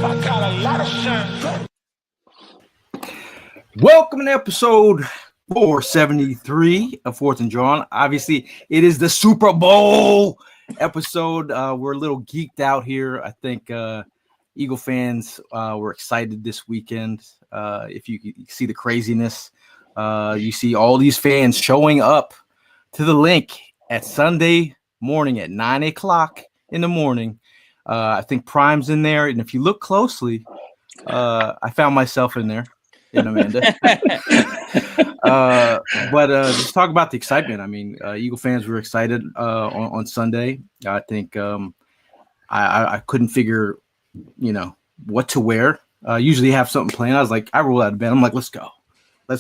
I got a lot of shine. Welcome to episode 473 of Fourth and Jawn. Obviously, it is the Super Bowl episode. We're a little geeked out here. I think Eagle fans were excited this weekend. If you see the craziness, you see all these fans showing up to the link at Sunday morning at 9 o'clock in the morning. I think Prime's in there. And if you look closely, I found myself in there. In Amanda. But just talk about the excitement. I mean, Eagle fans were excited on Sunday. I think I couldn't figure, what to wear. Usually have something planned. I rolled out of bed. I'm like, let's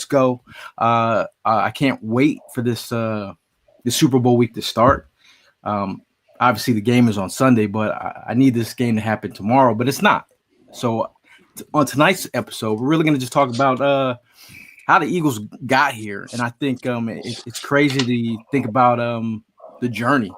go. I can't wait for this Super Bowl week to start. Obviously, the game is on Sunday, but I need this game to happen tomorrow, but it's not. So on tonight's episode, we're really going to just talk about how the Eagles got here. And I think it's crazy to think about the journey.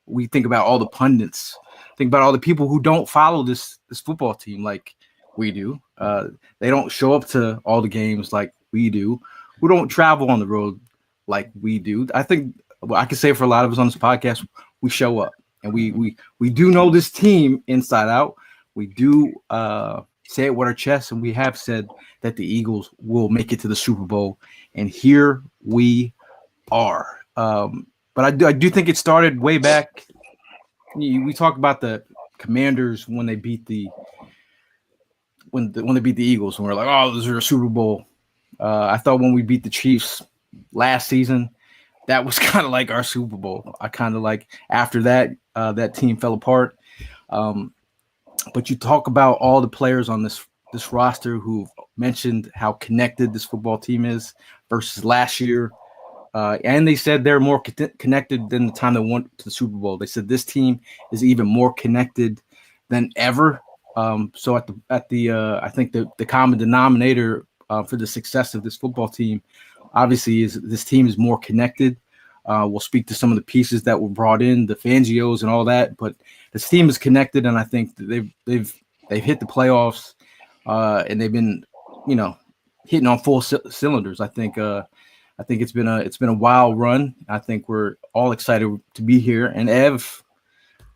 We think about all the pundits, think about all the people who don't follow this football team like we do. They don't show up to all the games like we do, who don't travel on the road like we do. I think I can say for a lot of us on this podcast, we show up and we do know this team inside out. We do say it with our chest, and we have said that the Eagles will make it to the Super Bowl, and here we are. But I do think it started way back. We talk about the Commanders when they beat the Eagles, and we're like, oh, this is a Super Bowl. I thought when we beat the Chiefs last season, that was kind of like our Super Bowl. I kind of like after that, that team fell apart. But you talk about all the players on this roster who've mentioned how connected this football team is versus last year. And they said they're more connected than the time they went to the Super Bowl. They said this team is even more connected than ever. So at the I think the common denominator for the success of this football team, obviously, is this team is more connected. We'll speak to some of the pieces that were brought in, the Fangios and all that, but this team is connected, and I think that they've hit the playoffs, and they've been, hitting on full cylinders. I think it's been a wild run. I think we're all excited to be here. And Ev,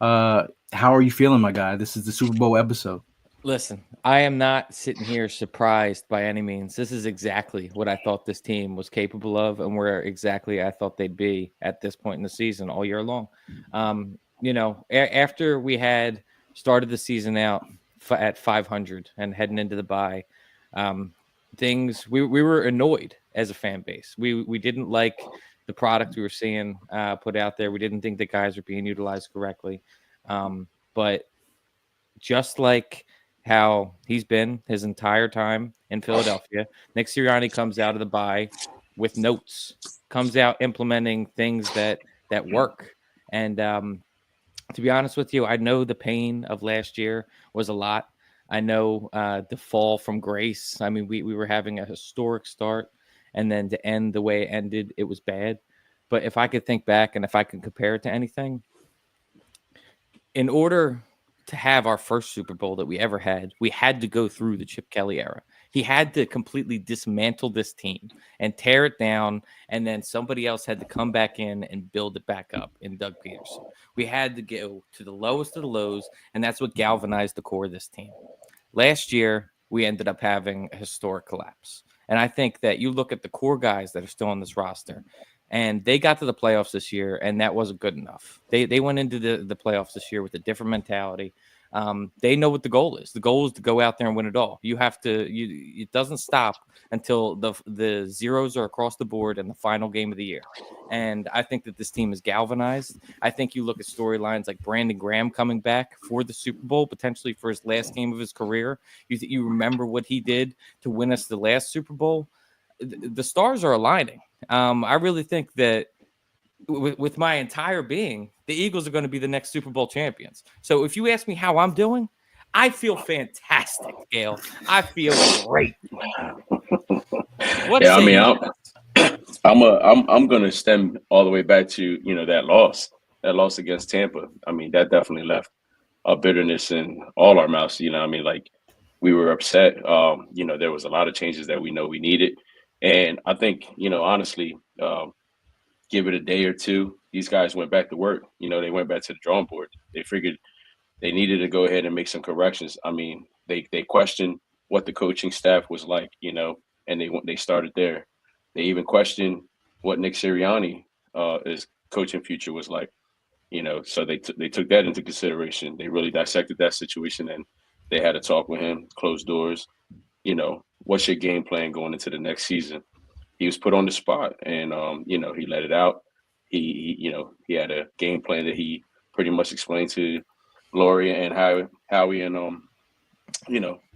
how are you feeling, my guy? This is the Super Bowl episode. Listen, I am not sitting here surprised by any means. This is exactly what I thought this team was capable of and where exactly I thought they'd be at this point in the season all year long. After we had started the season out at 500 and heading into the bye, we were annoyed as a fan base. We didn't like the product we were seeing put out there. We didn't think the guys were being utilized correctly. But just like how he's been his entire time in Philadelphia, Nick Sirianni comes out of the bye with notes, comes out implementing things that work. And to be honest with you, I know the pain of last year was a lot. I know the fall from grace. I mean, we were having a historic start, and then to end the way it ended, it was bad. But if I could think back and if I could compare it to anything, in order to have our first Super Bowl that we ever had, we had to go through the Chip Kelly era. He had to completely dismantle this team and tear it down, and then somebody else had to come back in and build it back up in Doug Peterson. We had to go to the lowest of the lows, and that's what galvanized the core of this team. Last year, we ended up having a historic collapse. And I think that you look at the core guys that are still on this roster, and they got to the playoffs this year, and that wasn't good enough. They went into the playoffs this year with a different mentality. They know what the goal is. The goal is to go out there and win it all. You have to. It doesn't stop until the zeros are across the board in the final game of the year. And I think that this team is galvanized. I think you look at storylines like Brandon Graham coming back for the Super Bowl, potentially for his last game of his career. You remember what he did to win us the last Super Bowl. The stars are aligning. I really think that with my entire being, the Eagles are going to be the next Super Bowl champions. So if you ask me how I'm doing, I feel fantastic, Gail. I feel great. I'm going to stem all the way back to that loss against Tampa. I mean, that definitely left bitterness in all our mouths. You know what I mean? Like we were upset. There was a lot of changes that we know we needed. And I think, honestly, give it a day or two, these guys went back to work. They went back to the drawing board. They figured they needed to go ahead and make some corrections. I mean, they questioned what the coaching staff was like, and they started there. They even questioned what Nick Sirianni his coaching future was like, So they took that into consideration. They really dissected that situation, and they had a talk with him, closed doors. What's your game plan going into the next season? He was put on the spot, and he let it out. He had a game plan that he pretty much explained to Gloria and Howie, and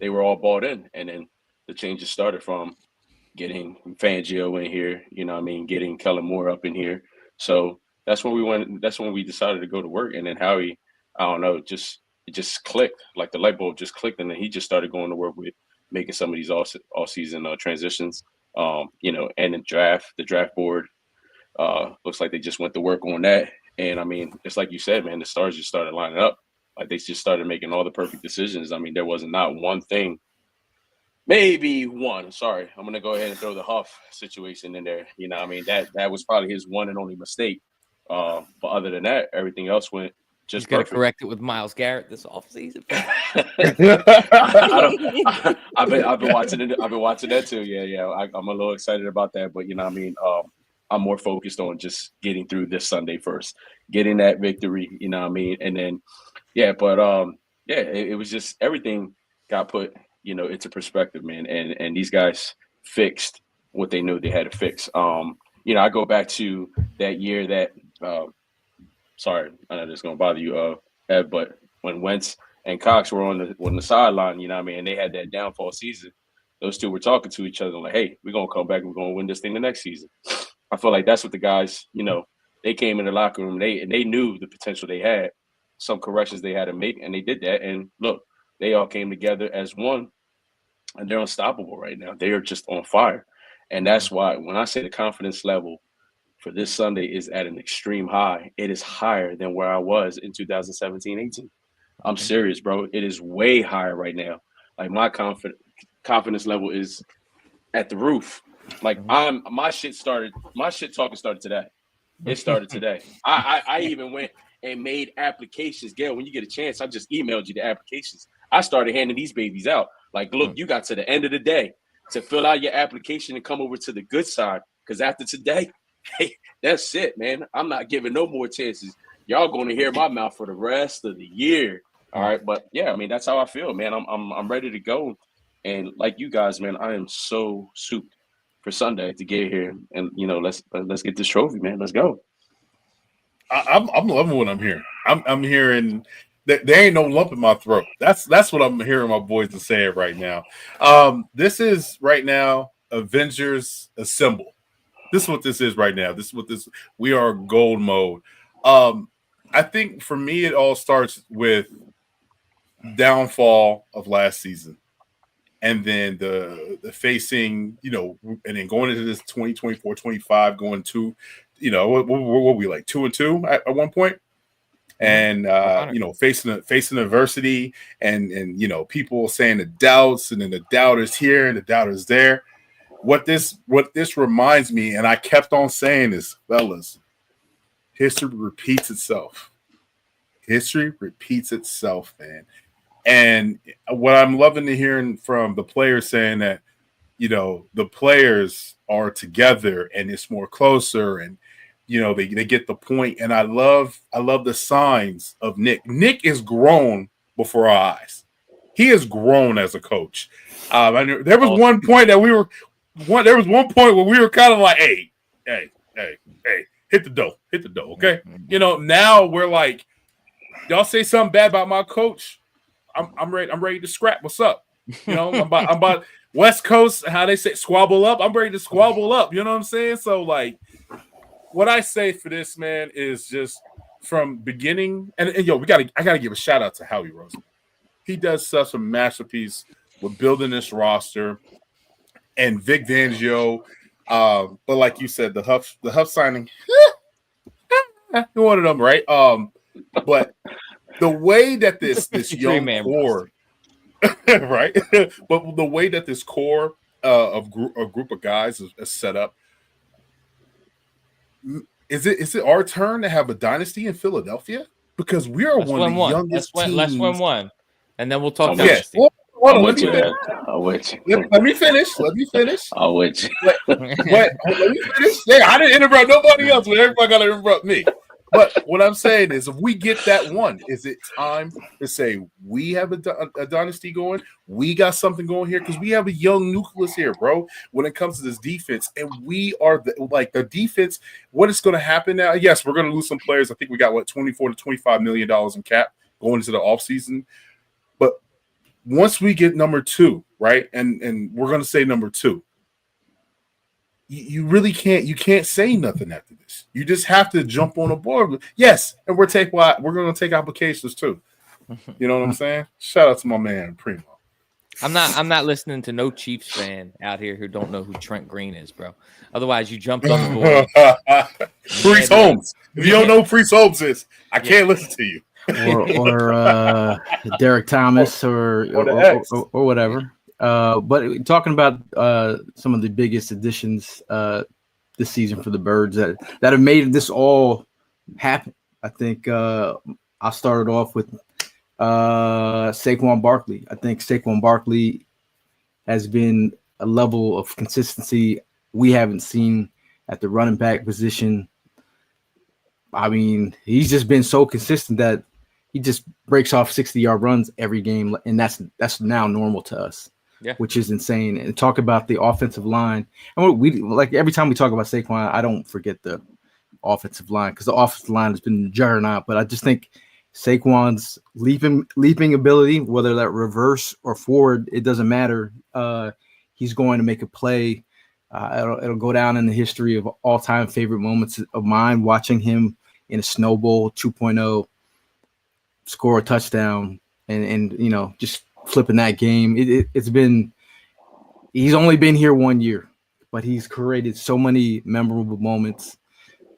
they were all bought in. And then the changes started from getting Fangio in here, getting Kellen Moore up in here. So that's when we went. That's when we decided to go to work. And then Howie, I don't know, it just clicked, like the light bulb just clicked, and then he just started going to work with making some of these all season transitions. And the draft board looks like they just went to work on that. And I mean, it's like you said, man, the stars just started lining up. Like they just started making all the perfect decisions. I mean, there wasn't not one thing, maybe one. Sorry, I'm gonna go ahead and throw the Huff situation in there. I mean, that was probably his one and only mistake. But other than that, everything else went just got to perfect. correct it with Myles Garrett this offseason. I've been watching it. I've been watching that too. Yeah. I'm a little excited about that, but I'm more focused on just getting through this Sunday first, getting that victory. And then it was just everything got put into perspective, man. And these guys fixed what they knew they had to fix. I go back to that year that. Sorry, I know this is gonna bother you, Ed, but when Wentz and Cox were on the sideline, and they had that downfall season, those two were talking to each other like, "Hey, we're gonna come back and we're gonna win this thing the next season." I feel like that's what the guys, they came in the locker room, they knew the potential they had, some corrections they had to make, and they did that. And look, they all came together as one, and they're unstoppable right now. They are just on fire, and that's why when I say the confidence level for this Sunday is at an extreme high. It is higher than where I was in 2017-18. I'm serious, bro. It is way higher right now. Like my confidence level is at the roof. Like my shit talking started today. It started today. I even went and made applications. Gail, when you get a chance, I just emailed you the applications. I started handing these babies out. Like, look, you got to the end of the day to fill out your application and come over to the good side. Because after today, hey, that's it, man. I'm not giving no more chances. Y'all going to hear my mouth for the rest of the year. All right, but yeah, I mean that's how I feel, man. I'm ready to go, and like you guys, man, I am so souped for Sunday to get here, and let's get this trophy, man. Let's go. I'm loving what I'm hearing. I'm hearing that there ain't no lump in my throat. That's what I'm hearing my boys are saying right now. This is right now Avengers Assemble. This is what this is right now. We are gold mode. I think for me, it all starts with downfall of last season. And then the facing, and then going into this 2024-25, going to, what were we like 2-2 at one point? And facing adversity and people saying the doubts, and then the doubters here and the doubters there. What this reminds me, and I kept on saying this, fellas, history repeats itself. History repeats itself, man. And what I'm loving to hearing from the players saying that, the players are together and it's more closer, and they get the point. And I love the signs of Nick. Nick is grown before our eyes. He has grown as a coach. I knew there was one point that there was one point where we were kind of like, hey, hit the dough, okay? Now we're like, y'all say something bad about my coach, I'm ready to scrap. What's up? I'm about West Coast, how they say squabble up. I'm ready to squabble up. You know what I'm saying? So like, what I say for this, man, is just from beginning, and I gotta give a shout out to Howie Roseman. He does such a masterpiece with building this roster. And Vic Fangio, but like you said, the Huff signing, one of them, right? But the way that this young Three-man core, right? But the way that this core of a group of guys is set up, is it our turn to have a dynasty in Philadelphia? Because we are Let's one of win the one. youngest Let's win teams. one, and then we'll talk I'm Yes. dynasty. Well, hold I'm on, let with me you, finish. man. I'm with you. Let me finish. Let me finish. I'm with you. But let me finish. Yeah, I didn't interrupt nobody else, but everybody got to interrupt me. But what I'm saying is, if we get that one, is it time to say we have a dynasty going? We got something going here because we have a young nucleus here, bro. When it comes to this defense, and we are the defense. What is going to happen now? Yes, we're going to lose some players. I think we got $24 to $25 million in cap going into the offseason. But once we get number 2, right, and we're going to say number 2. You really can't say nothing after this. You just have to jump on a board. Yes, and we're going to take applications too. You know what I'm saying? Shout out to my man Primo. I'm not listening to no Chiefs fan out here who don't know who Trent Green is, bro. Otherwise, you jumped on the board. Priest Holmes. If you don't know who Priest Holmes is, I can't listen to you. or Derek Thomas or whatever. But talking about some of the biggest additions this season for the Birds that have made this all happen. I think I started off with Saquon Barkley. I think Saquon Barkley has been a level of consistency we haven't seen at the running back position. I mean, he's just been so consistent that he just breaks off 60-yard runs every game, and that's now normal to us. Yeah. Which is insane. And talk about the offensive line. And we like every time we talk about Saquon, I don't forget the offensive line because the offensive line has been juggernaut. But I just think Saquon's leaping ability, whether that reverse or forward, it doesn't matter. He's going to make a play. It'll go down in the history of all-time favorite moments of mine, watching him in a snowball 2.0 score a touchdown and just flipping that game. It's been, he's only been here 1 year, but he's created so many memorable moments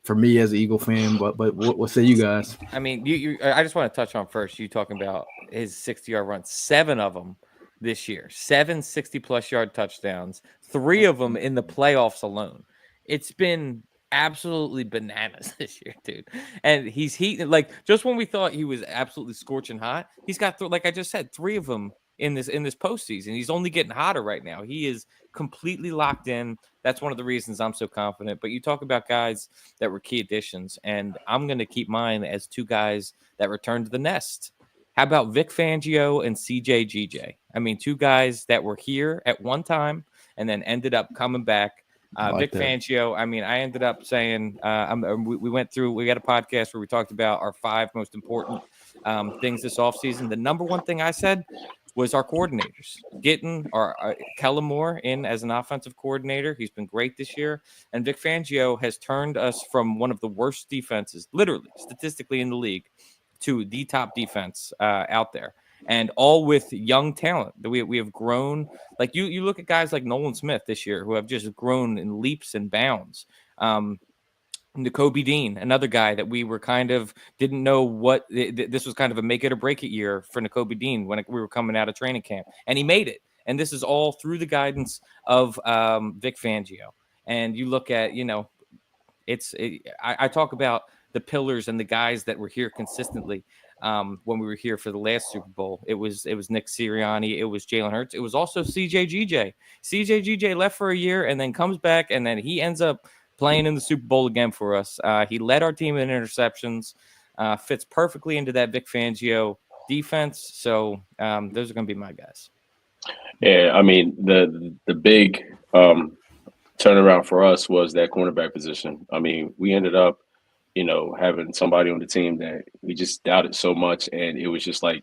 for me as an Eagle fan. But what say you guys? I mean, I just want to touch on first, you talking about his 60-yard runs, 7 of them this year, 7 60-plus yard touchdowns, 3 of them in the playoffs alone. It's been absolutely bananas this year, dude. And he's heating, like, just when we thought he was absolutely scorching hot, he's got, like I just said, 3 of them in this postseason. He's only getting hotter right now. He is completely locked in. That's one of the reasons I'm so confident. But you talk about guys that were key additions, and I'm going to keep mine as 2 guys that returned to the nest. How about Vic Fangio and CJGJ? I mean, 2 guys that were here at one time and then ended up coming back. Vic Fangio, I mean, I ended up saying we went through, we got a podcast where we talked about our 5 most important things this offseason. The number one thing I said was our coordinators. Getting our Kellen Moore in as an offensive coordinator. He's been great this year. And Vic Fangio has turned us from one of the worst defenses, literally, statistically in the league, to the top defense out there. And all with young talent. We have grown. Like you look at guys like Nolan Smith this year who have just grown in leaps and bounds. Nakobe Dean, another guy that we were kind of didn't know what this was, kind of a make it or break it year for Nakobe Dean when we were coming out of training camp, and he made it. And this is all through the guidance of Vic Fangio. And you look at, I talk about the pillars and the guys that were here consistently. When we were here for the last Super Bowl, it was Nick Sirianni, it was Jalen Hurts, it was also CJGJ. CJGJ left for a year and then comes back, and then he ends up playing in the Super Bowl again for us. He led our team in interceptions, fits perfectly into that Vic Fangio defense. So those are going to be my guys. Yeah, I mean, the big turnaround for us was that cornerback position. I mean, we ended up, having somebody on the team that we just doubted so much, and it was just like,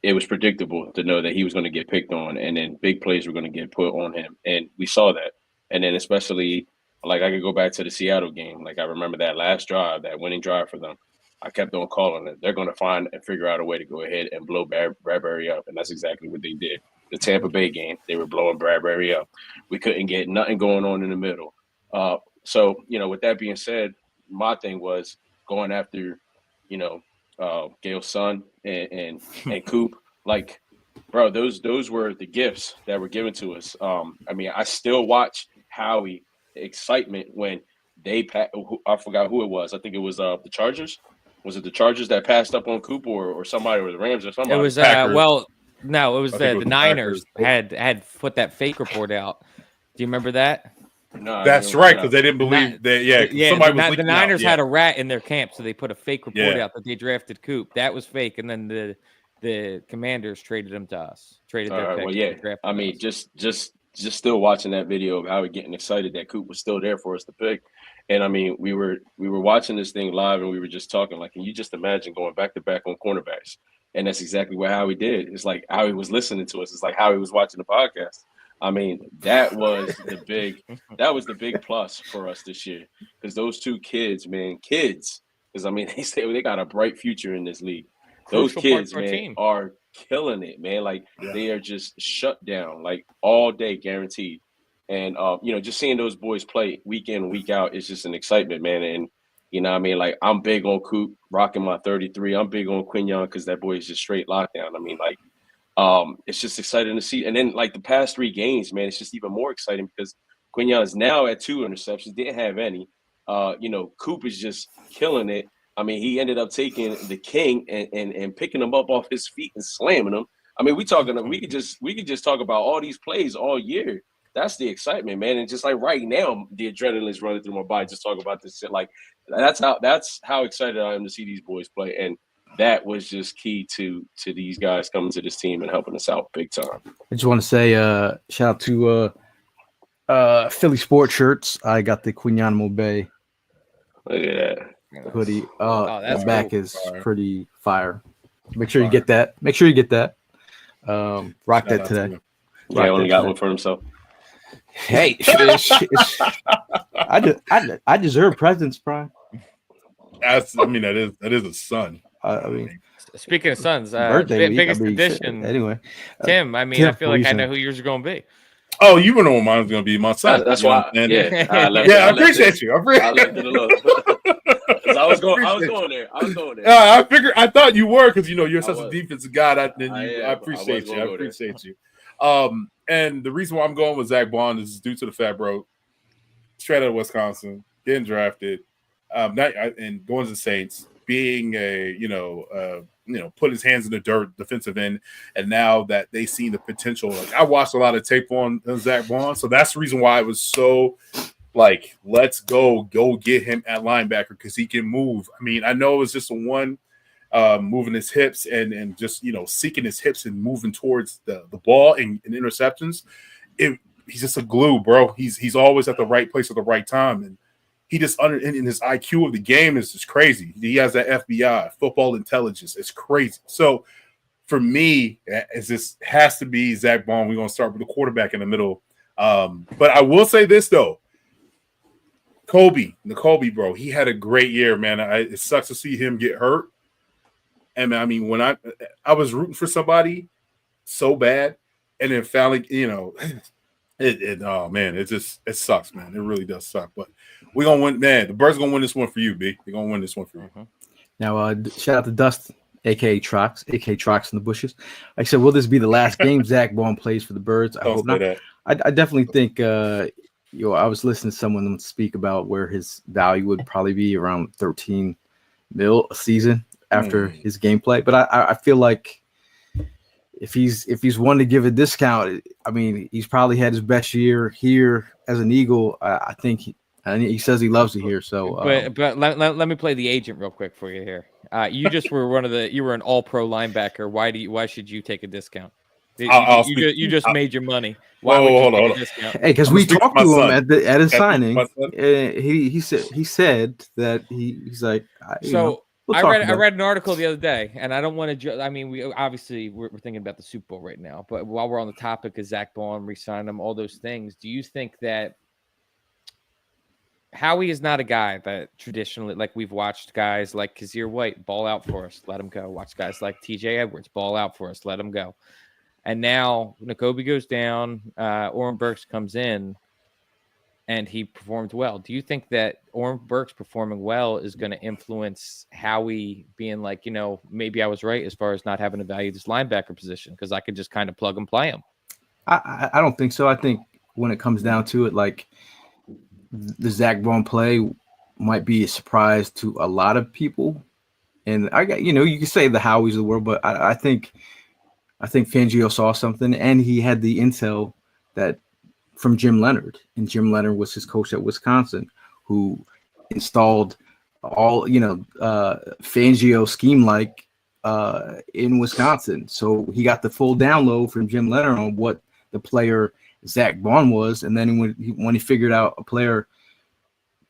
it was predictable to know that he was going to get picked on, and then big plays were going to get put on him, and we saw that. And then especially, like, I could go back to the Seattle game. Like, I remember that last drive, that winning drive for them. I kept on calling it. They're going to find and figure out a way to go ahead and blow Bradbury up, and that's exactly what they did. The Tampa Bay game, they were blowing Bradbury up. We couldn't get nothing going on in the middle. So, with that being said, my thing was going after, Gail's son and Coop. Like, bro, those were the gifts that were given to us. I mean, I still watch Howie excitement when they I forgot who it was. I think it was the Chargers. Was it the Chargers that passed up on Coop or somebody, or the Rams or somebody? It was Packers. no, it was I think it the was the Niners Packers. had put that fake report out. Do you remember that? No, I That's didn't right, know. because they didn't believe that. Yeah, Yeah, somebody the, was the leaking Niners out. had a rat in their camp, so they put a fake report Yeah. out that they drafted Coop. That was fake, and then the Commanders traded him to us. Traded All their right, pick. well, yeah. and drafted I mean, us. just still watching that video of Howie getting excited that Coop was still there for us to pick. And I mean, we were watching this thing live, and we were just talking like, can you just imagine going back to back on cornerbacks? And that's exactly what Howie did. It's like Howie was listening to us. It's like Howie was watching the podcast. I mean, that was the big plus for us this year, because those two kids, man, because I mean, they say they got a bright future in this league. Those Crucial part kids, of our man, team. are killing it, man. Like, Yeah. they are just shut down, like, all day, guaranteed. And you know, just seeing those boys play week in, week out is just an excitement, man. And you know what I mean? Like, I'm big on Coop, rocking my 33. I'm big on Quignon because that boy is just straight lockdown. I mean, like, it's just exciting to see. And then, like, the past 3 games, man, it's just even more exciting because Quignon is now at 2 interceptions, didn't have any. You know, Coop is just killing it. I mean, he ended up taking the king and picking him up off his feet and slamming him. I mean, we could just talk about all these plays all year. That's the excitement, man. And just like right now, the adrenaline is running through my body just talking about this shit. Like, that's how excited I am to see these boys play. And that was just key to these guys coming to this team and helping us out big time. I just want to say shout out to Philly Sports Shirts. I got the Quinanimo Bay Look at that. hoodie. that's The back cool. is pretty fire. Make sure you get that. Rock Shout that out today. to him. Yeah, only got one for himself. Hey, I deserve presents, Brian. I mean, that is a son. I mean, Speaking of sons, birthday week. biggest I mean, shit. addition. Anyway, Tim, I mean, Tim, I feel like I reason. know who yours are going to be. Oh, you know what mine's gonna be, my son. That's You know why. what I'm saying? Yeah, I appreciate you. I left it alone. 'Cause I was going there. I thought you were, because you know you're such a was. defensive guy. I I appreciate was you. gonna I go there. appreciate you. And the reason why I'm going with Zach Bond is due to the fact, bro, straight out of Wisconsin, getting drafted, and going to the Saints, being a put his hands in the dirt, defensive end, and now that they see the potential. Like, I watched a lot of tape on Zach Bond, so that's the reason why I was so like, let's go get him at linebacker because he can move. I mean, I know it was just a one moving his hips and just seeking his hips and moving towards the ball and interceptions. He's just a glue, bro. He's always at the right place at the right time, and he just in his IQ of the game is just crazy. He has that FBI football intelligence. It's crazy. So for me, this has to be Zach Bond. We're gonna start with the quarterback in the middle. But I will say this though. Nakobe, bro, he had a great year, man. It sucks to see him get hurt. And I mean, when I was rooting for somebody so bad, and then finally, it sucks, man. It really does suck. But we're gonna win, man. The Birds gonna win this one for you, B. They're gonna win this one for you. now shout out to Dustin, aka Trox in the bushes. Like I said, will this be the last game Zach Bond plays for the Birds? I Don't hope say not. that. I definitely think I was listening to someone speak about where his value would probably be around 13 mil a season after his gameplay. But I feel like if he's one to give a discount, I mean, he's probably had his best year here as an Eagle. I think he says he loves it here. So, but let me play the agent real quick for you here. You just were you were an All-Pro linebacker. Why should you take a discount? You just made your money. Why would you take a discount? Hey, because we talked to him at his signing. He said that he's like. I read an article the other day, and I don't want to. I mean, we're thinking about the Super Bowl right now, but while we're on the topic of Zach Bond, re-sign him, all those things, do you think that Howie is not a guy that traditionally, like, we've watched guys like Kazir White ball out for us, let him go. Watch guys like TJ Edwards ball out for us, let him go. And now Nakobe goes down, Oren Burks comes in, and he performed well. Do you think that Orm Burks performing well is going to influence Howie being like, maybe I was right as far as not having to value this linebacker position because I could just kind of plug and play him? I don't think so. I think when it comes down to it, like the Zach Bond play might be a surprise to a lot of people. And I got, you can say the Howies of the world, but I think Fangio saw something, and he had the intel that from Jim Leonard, and Jim Leonard was his coach at Wisconsin, who installed all Fangio scheme like in Wisconsin. So he got the full download from Jim Leonard on what the player Zach Bond was, and then when he figured out a player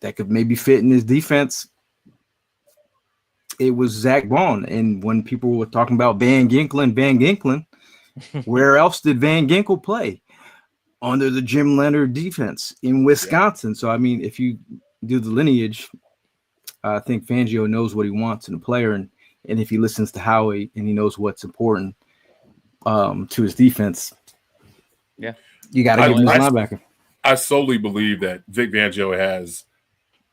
that could maybe fit in his defense, it was Zach Bond. And when people were talking about Van Ginkel, where else did Van Ginkel play? Under the Jim Leonard defense in Wisconsin. So, I mean, if you do the lineage, I think Fangio knows what he wants in a player. And if he listens to Howie and he knows what's important to his defense, you got to give him his linebacker. I solely believe that Vic Fangio has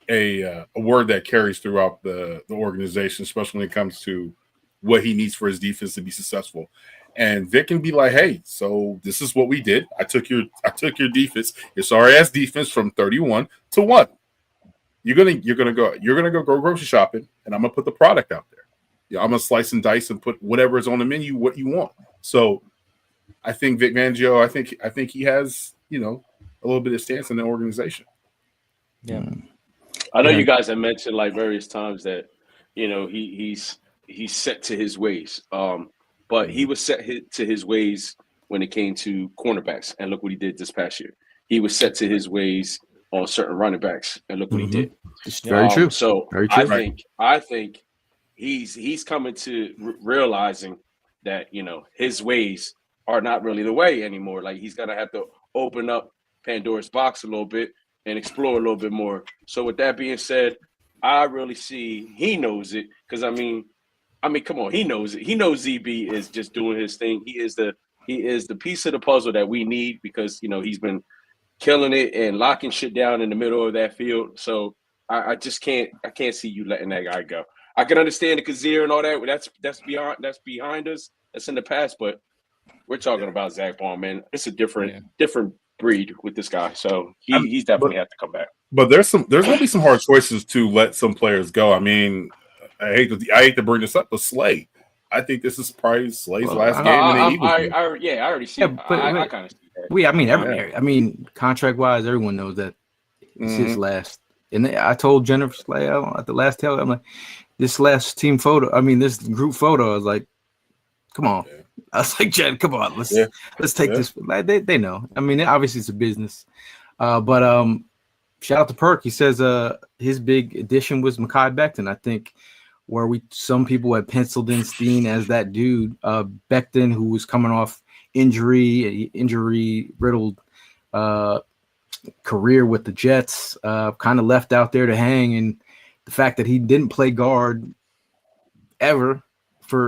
a word that carries throughout the organization, especially when it comes to what he needs for his defense to be successful. And Vic can be like, "Hey, so this is what we did. I took your defense, your sorry ass defense, from 31 to 1. You're gonna go grocery shopping, and I'm gonna put the product out there. I'm gonna slice and dice and put whatever is on the menu, what you want." So I think Vic Fangio, I think he has a little bit of stance in the organization. Yeah. I know you guys have mentioned like various times that he's set to his ways, but he was set to his ways when it came to cornerbacks, and look what he did this past year. He was set to his ways on certain running backs, and look what he did. It's very true. So very true. I think he's coming to realizing that his ways are not really the way anymore. Like he's gonna have to open up Pandora's box a little bit and explore a little bit more. So with that being said, I really see he knows it, because I mean, come on, he knows it. He knows ZB is just doing his thing. He is the piece of the puzzle that we need, because he's been killing it and locking shit down in the middle of that field. So I just can't see you letting that guy go. I can understand the Kazir and all that. That's behind us. That's in the past. But we're talking about Zach Bond, man. It's a different breed with this guy. So he's definitely have to come back. But there's gonna be some hard choices to let some players go. I mean, I hate to bring this up, but Slay. I think this is probably Slay's last game in the Eagles. I already see. I kind of see that. I mean, contract wise, everyone knows that it's his last. And I told Jennifer Slay at the last tail, I'm like, this last team photo. I mean, this group photo. I was like, come on. Yeah. I was like, Jen, come on, let's take this. Like, they know. I mean, obviously it's a business. But shout out to Perk. He says his big addition was Mekhi Becton. I think where some people had penciled in Steen as that dude, Becton, who was coming off injury riddled career with the Jets, kind of left out there to hang, and the fact that he didn't play guard ever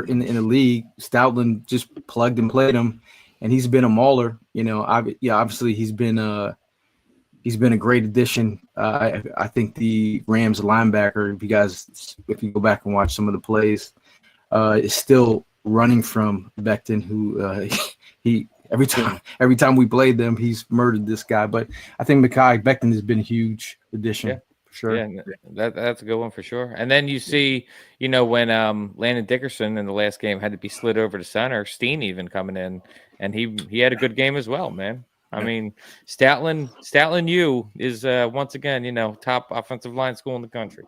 in the league, Stoutland just plugged and played him, and he's been a mauler. Obviously he's been a great addition. I think the Rams linebacker, if you go back and watch some of the plays, is still running from Becton, who he every time we played them, he's murdered this guy. But I think Mekhi Becton has been a huge addition. Yeah. Sure. Yeah, that's a good one for sure. And then you see, when Landon Dickerson in the last game had to be slid over to center, Steen even coming in, and he had a good game as well, man. I mean, Stoutland U is once again, top offensive line school in the country.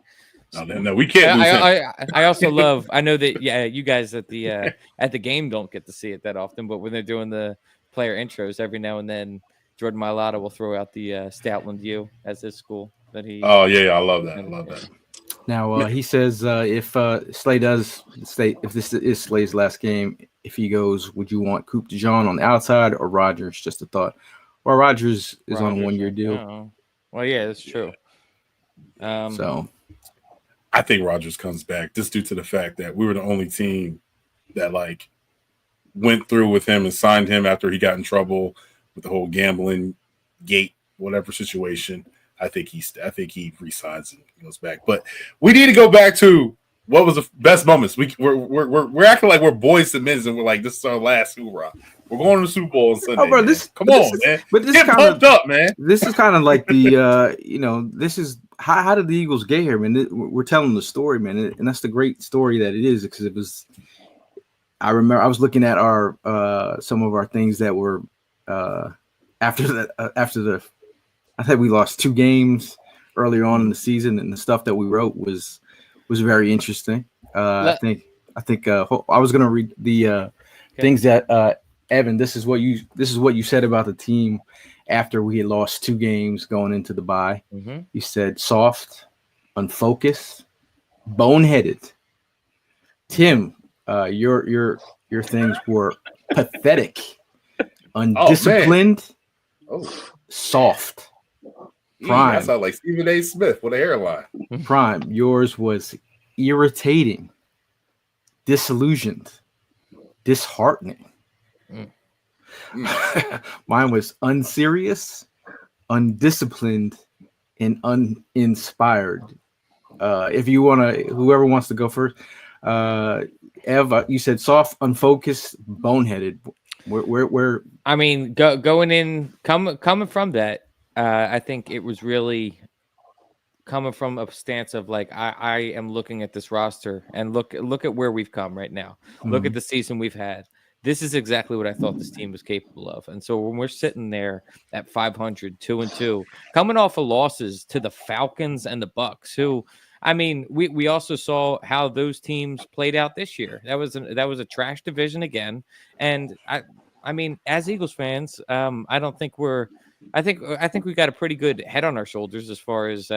So, no, we can't lose I also love. I know that you guys at the game don't get to see it that often, but when they're doing the player intros every now and then, Jordan Mailata will throw out the Stoutland U as his school that he. Oh yeah, I love that. Now he says if Slay does stay, if this is Slay's last game, if he goes, would you want Coop Jawn on the outside or Rodgers? Just a thought. Well, Rodgers is on a 1-year deal. Oh. Well, yeah, that's true. So I think Rodgers comes back just due to the fact that we were the only team that went through with him and signed him after he got in trouble with the whole gambling gate, whatever situation. I think he resigns and goes back. But we need to go back to what was the best moments. We're acting like we're boys to men, and we're like, this is our last hoorah. We're going to the Super Bowl on Sunday. Oh, bro, Come on, man. But this Get kind pumped up, man. This is kind of like the this is how did the Eagles get here, man? We're telling the story, man, and that's the great story that it is, because it was. I remember I was looking at our some of our things that were after the I think we lost 2 games earlier on in the season, and the stuff that we wrote was very interesting. I think I was gonna read the things that Evan. This is what you said about the team after we had lost 2 games going into the bye. Mm-hmm. You said soft, unfocused, boneheaded. Tim, your things were pathetic, undisciplined, soft. Prime. That sounds like Stephen A. Smith with a hairline. Prime. Yours was irritating, disillusioned, disheartening. Mine was unserious, undisciplined, and uninspired. If you want to, whoever wants to go first, Ev, you said soft, unfocused, boneheaded. Where? I mean, coming from that, I think it was really coming from a stance of like, I am looking at this roster and look at where we've come right now. Look at the season we've had. This is exactly what I thought this team was capable of. And so when we're sitting there at 500, 2-2, coming off of losses to the Falcons and the Bucks, who, I mean, we also saw how those teams played out this year. That was a trash division again. And I mean, as Eagles fans, I don't think I think we got a pretty good head on our shoulders as far as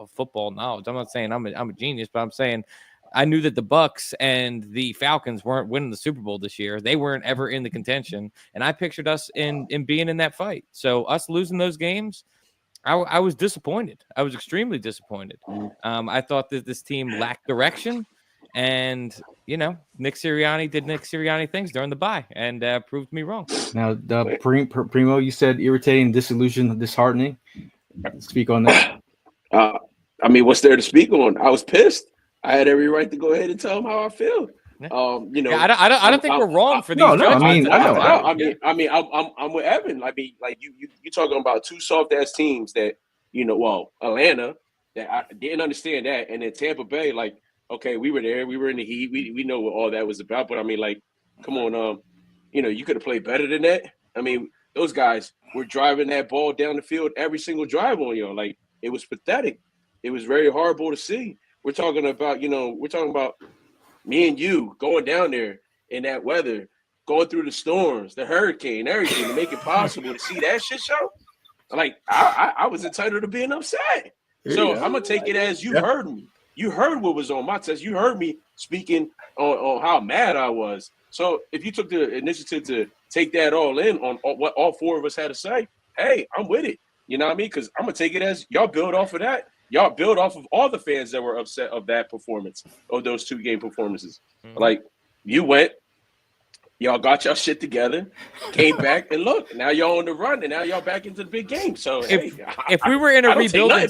football knowledge. I'm not saying I'm a genius, but I'm saying I knew that the Bucks and the Falcons weren't winning the Super Bowl this year. They weren't ever in the contention, and I pictured us in being in that fight. So us losing those games, I was disappointed. I was extremely disappointed. I thought that this team lacked direction, and Nick Sirianni did Nick Sirianni things during the bye and proved me wrong. Now, Primo, you said irritating, disillusioned, disheartening. Speak on that. I mean, what's there to speak on? I was pissed. I had every right to go ahead and tell him how I feel. I don't think we're wrong for these. No, I mean, I mean, I'm with Evan. I mean, like you talking about 2 soft ass teams that Atlanta that I didn't understand that, and then Tampa Bay, like, okay, we were there, we were in the heat, we know what all that was about, but I mean, like, come on, you could have played better than that. I mean, those guys were driving that ball down the field every single drive on you. Like, it was pathetic. It was very horrible to see. We're talking about me and you going down there in that weather, going through the storms, the hurricane, everything to make it possible to see that shit show. Like, I was entitled to being upset. So I'm gonna take it as you heard me. You heard what was on my test. You heard me speaking on how mad I was. So if you took the initiative to take that all in on what all 4 of us had to say, hey, I'm with it. You know what I mean? Because I'm gonna take it as y'all build off of that. Y'all build off of all the fans that were upset of that performance, of those 2 game performances. Like, you went, y'all got y'all shit together, came back, and look, now y'all on the run, and now y'all back into the big game. So if we were in a rebuilding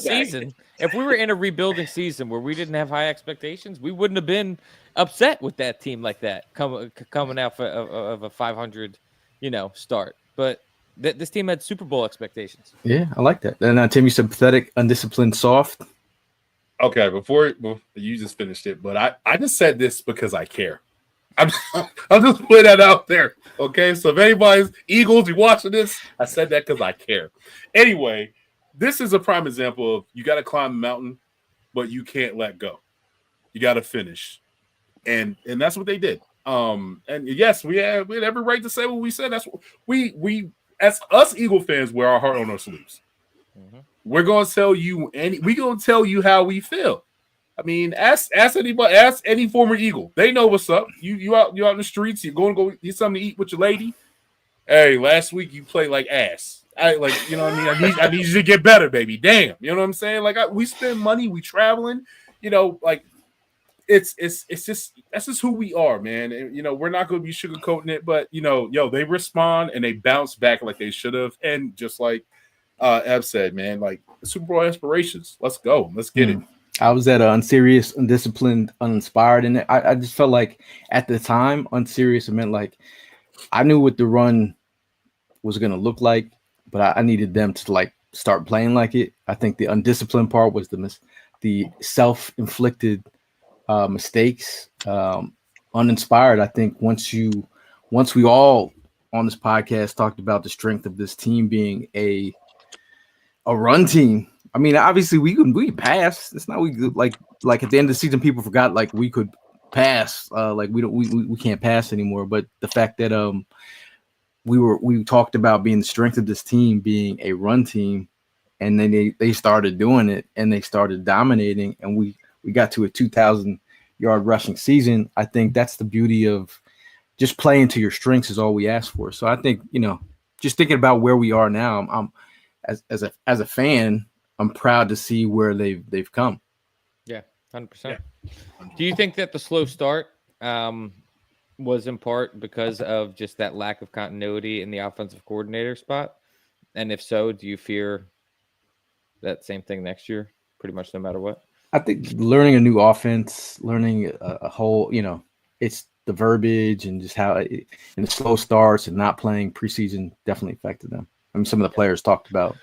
season, where we didn't have high expectations, we wouldn't have been upset with that team like that coming out of a 500, start. But this team had Super Bowl expectations. Yeah, I like that. And Tim, you said pathetic, undisciplined, soft. Okay, before you just finished it, but I just said this because I care. I'm just putting that out there. Okay, so if anybody's Eagles, you watching this, I said that because I care. Anyway, this is a prime example of you got to climb the mountain, but you can't let go. You got to finish, and that's what they did. And yes, we had every right to say what we said. That's what we as us Eagle fans wear our heart on our sleeves. We're gonna tell you we're gonna tell you how we feel. I mean, ask anybody, ask any former Eagle. They know what's up. You out in the streets, you're going to go get something to eat with your lady. Hey, last week you played like ass. What I mean? I need you to get better, baby. Damn. You know what I'm saying? Like, we spend money, we traveling, like it's just, that's just who we are, man. And, we're not going to be sugarcoating it, but they respond and they bounce back like they should have. And just like Ev said, man, like Super Bowl aspirations. Let's go. Let's get it. I was at unserious, undisciplined, uninspired, and I just felt like at the time, unserious meant like I knew what the run was going to look like, but I needed them to like start playing like it. I think the undisciplined part was the self-inflicted mistakes. Uninspired, I think once we all on this podcast talked about the strength of this team being a run team. I mean, obviously we pass. It's not we like at the end of the season, people forgot like we could pass. Like we can't pass anymore. But the fact that we talked about being the strength of this team being a run team, and then they started doing it and they started dominating, and we got to a 2,000-yard rushing season. I think that's the beauty of just playing to your strengths is all we ask for. So I think, just thinking about where we are now, I'm as a fan, I'm proud to see where they've come. Yeah, 100%. Do you think that the slow start was in part because of just that lack of continuity in the offensive coordinator spot? And if so, do you fear that same thing next year, pretty much no matter what? I think learning a new offense, learning a whole, it's the verbiage and just how and the slow starts and not playing preseason definitely affected them. I mean, some of the players talked about.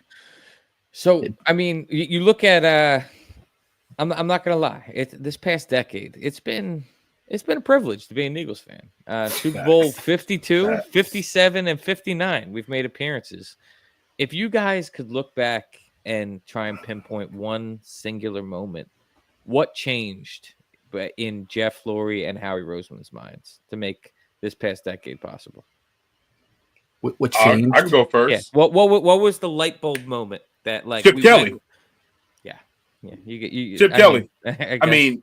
So, I mean, you look at I'm not gonna lie. This past decade, it's been a privilege to be an Eagles fan. Super Bowl 52, 57, and 59. We've made appearances. If you guys could look back and try and pinpoint one singular moment, what changed in Jeff Lurie and Howie Roseman's minds to make this past decade possible? What changed? I can go first. Yeah. What was the light bulb moment that like Chip Kelly? Yeah. You Chip Kelly. I mean,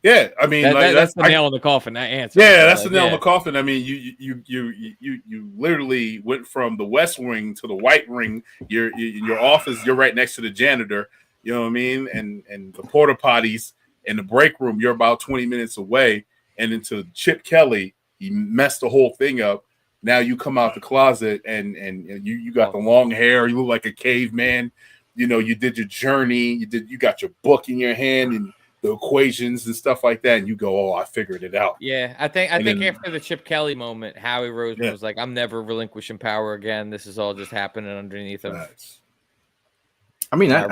that's the nail in the coffin. That answer. Yeah, that's the nail in the coffin. I mean, you literally went from the West Wing to the White Wing. Your office, you're right next to the janitor. You know what I mean? And the porta potties in the break room, you're about 20 minutes away. And into Chip Kelly, he messed the whole thing up. Now you come out the closet and you got the long hair. You look like a caveman. You did your journey. You got your book in your hand and the equations and stuff like that. And you go, oh, I figured it out. Yeah, I think after the Chip Kelly moment, Howie Roseman was like, I'm never relinquishing power again. This is all just happening underneath him. I mean, I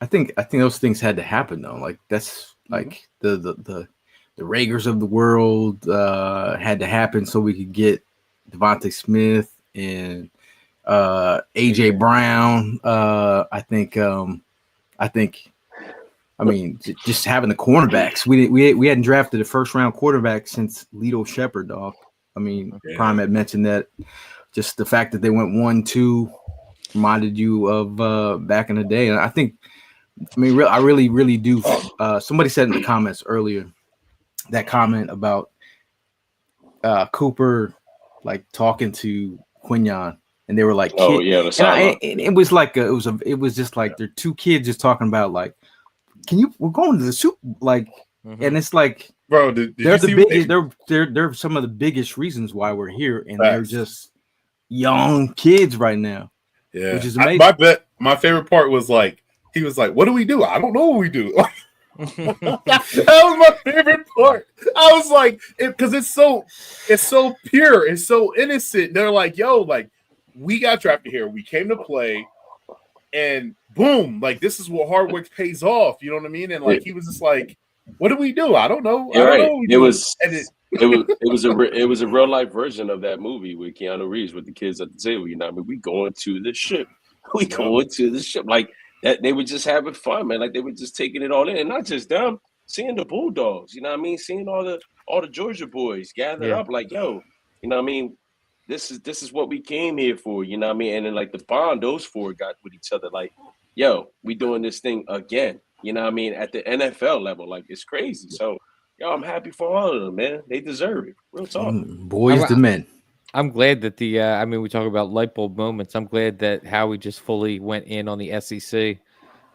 think those things had to happen though. Like that's like the Raegers of the world had to happen so we could get Devontae Smith and AJ Brown. I mean, just having the cornerbacks. We hadn't drafted a first round quarterback since Lito Shepherd, dog. I mean, Prime had mentioned that. Just the fact that they went 1-2 reminded you of back in the day. And I really do. Somebody said in the comments earlier that comment about Cooper like talking to Quinyon, and they were like, "Oh yeah," it was like it was just like they're two kids just talking about like, we're going to the Super like, and it's like, bro, they're the biggest. They're some of the biggest reasons why we're here, and they're just young kids right now. Yeah, which is amazing. My favorite part was like he was like, "What do we do? I don't know what we do." That was my favorite part. I was like, because it's so pure, it's so innocent. They're like, "Yo, like we got drafted here, we came to play, and boom, like this is what hard work pays off." You know what I mean? And like he was just like, "What do we do? I don't know." It was a real life version of that movie with Keanu Reeves with the kids at the table. You know what I mean? We going to the ship. Like that, they were just having fun, man. Like they were just taking it all in, and not just them. Seeing the Bulldogs, you know what I mean? Seeing all the Georgia boys gathered up, like, yo, you know what I mean? This is what we came here for, you know what I mean? And then like the bond those four got with each other, like, yo, we doing this thing again, you know what I mean? At the NFL level, like it's crazy. So, yo, I'm happy for all of them, man. They deserve it. Real talk. Boys to men. I'm glad that we talk about light bulb moments. I'm glad that Howie just fully went in on the SEC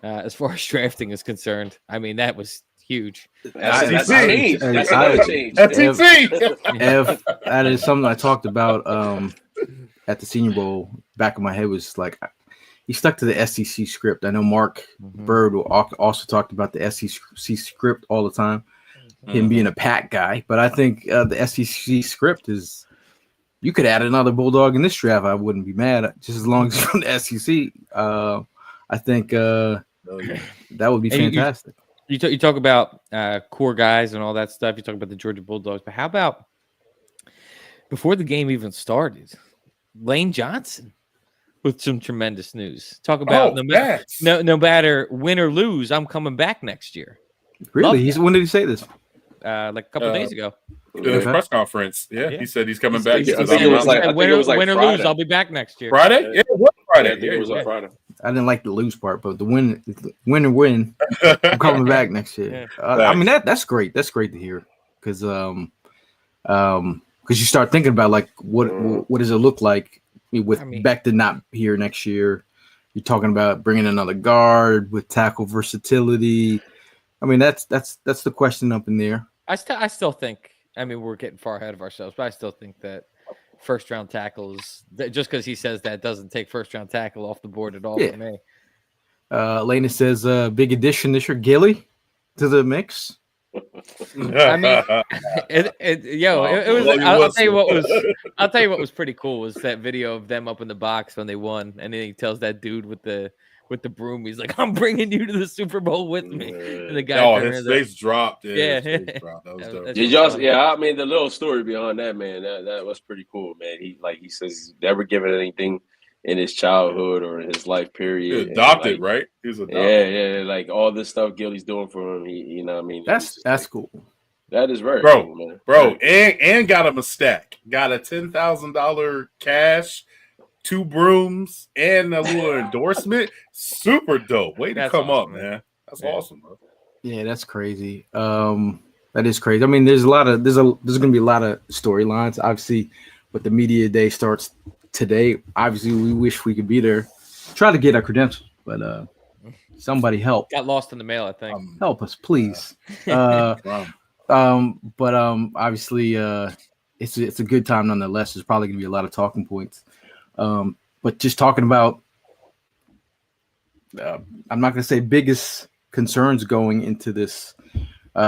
as far as drafting is concerned. I mean, that was huge. That's change. That's another change. If that is something I talked about at the Senior Bowl, back of my head was like, he stuck to the SEC script. I know Mark Bird also talked about the SEC script all the time, him being a Pack guy. But I think the SEC script is, you could add another Bulldog in this draft. I wouldn't be mad, just as long as it's from the SEC. I think that would be fantastic. You talk about core guys and all that stuff. You talk about the Georgia Bulldogs, but how about before the game even started, Lane Johnson with some tremendous news. Talk about no matter win or lose, I'm coming back next year. Really? When did he say this? Like a couple days ago. The press conference. Yeah, he said he's coming back. I think it was like win or Friday. lose, I'll be back next year. Friday? Yeah, it was Friday. I think it was on Friday. I didn't like the lose part, but the win or win, I'm coming back next year. I mean that's great. That's great to hear because you start thinking about like what does it look like with Becton not here next year. You're talking about bringing another guard with tackle versatility. I mean that's the question up in there. I still think. I mean, we're getting far ahead of ourselves, but I still think that first round tackles, just because he says that, doesn't take first round tackle off the board at all for me. Lena says big addition this year, Gilly to the mix. I mean, it was. I'll tell you what was pretty cool was that video of them up in the box when they won, and then he tells that dude with the broom, he's like, "I'm bringing you to the Super Bowl with me." And the guy, his face dropped. Yeah, his face dropped. That was dope. Did y'all? Yeah, I mean, the little story behind that, man, that was pretty cool, man. He says he's never given anything in his childhood or in his life period. He adopted, right? He was adopted. Yeah, like all this stuff Gilly's doing for him. You know what I mean? That's cool. That is very cool, man. Bro, and got him a stack. Got a $10,000 cash, 2 brooms, and a little endorsement. Super dope. Way to come up, man. That's awesome, bro. Yeah, that's crazy. That is crazy. I mean, there's going to be a lot of storylines. Obviously, but the media day starts today. Obviously, we wish we could be there. Try to get our credentials, but somebody help. Got lost in the mail, I think. Help us, please. Obviously, it's a good time nonetheless. There's probably going to be a lot of talking points. But just talking about, I'm not going to say biggest concerns going into this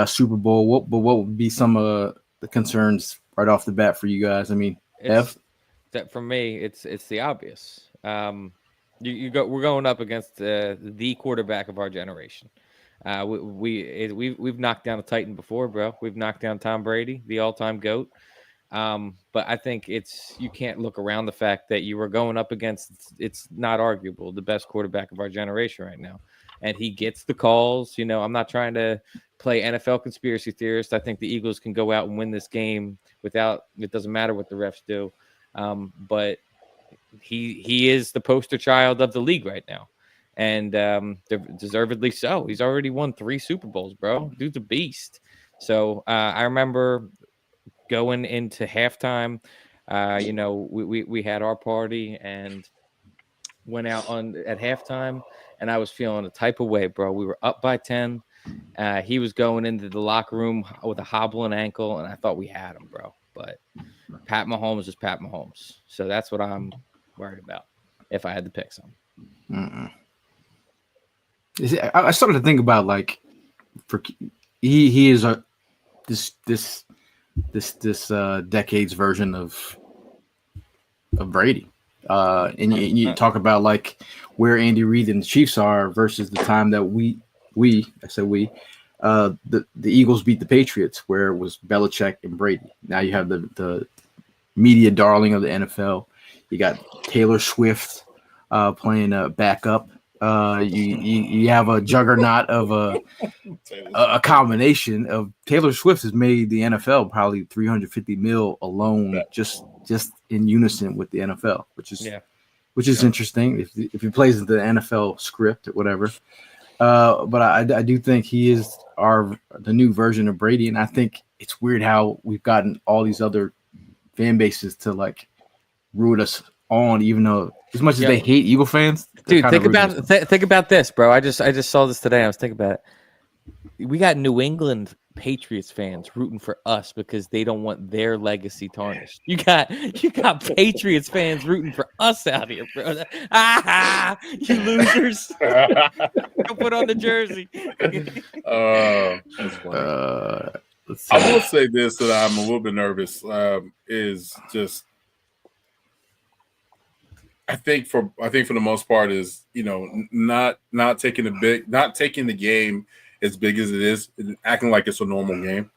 Super Bowl. What would be some of the concerns right off the bat for you guys? I mean, that for me, it's the obvious. We're going up against the quarterback of our generation. We've knocked down a Titan before, bro. We've knocked down Tom Brady, the all-time GOAT. But I think you can't look around the fact that you were going up against, it's not arguable, the best quarterback of our generation right now. And he gets the calls. You know, I'm not trying to play NFL conspiracy theorist. I think the Eagles can go out and win this game without, it doesn't matter what the refs do. But he is the poster child of the league right now. And deservedly so. He's already won 3 Super Bowls, bro. Dude's a beast. So I remember going into halftime, we had our party and went out at halftime, and I was feeling a type of way, bro. We were up by 10. He was going into the locker room with a hobbling ankle, and I thought we had him, bro. But Pat Mahomes is Pat Mahomes. So that's what I'm worried about if I had to pick some. I started to think about like, he is this decade's version of Brady, and you talk about like where Andy Reid and the Chiefs are versus the time that the Eagles beat the Patriots, where it was Belichick and Brady. Now you have the media darling of the NFL. You got Taylor Swift playing backup. You have a juggernaut of a combination of Taylor Swift has made the NFL probably $350 million alone, just in unison with the NFL, which is interesting if he plays the NFL script or whatever. But I do think he is the new version of Brady, and I think it's weird how we've gotten all these other fan bases to like root us on, even though as much as they hate Eagle fans. Dude, think about this, bro. I just saw this today. I was thinking about it. we got New England Patriots fans rooting for us because they don't want their legacy tarnished. You got Patriots fans rooting for us out here, bro. You losers. Go put on the jersey. That's funny. Let's see. I will say this that I'm a little bit nervous. Is just I think for the most part is not taking the game as big as it is, acting like it's a normal game,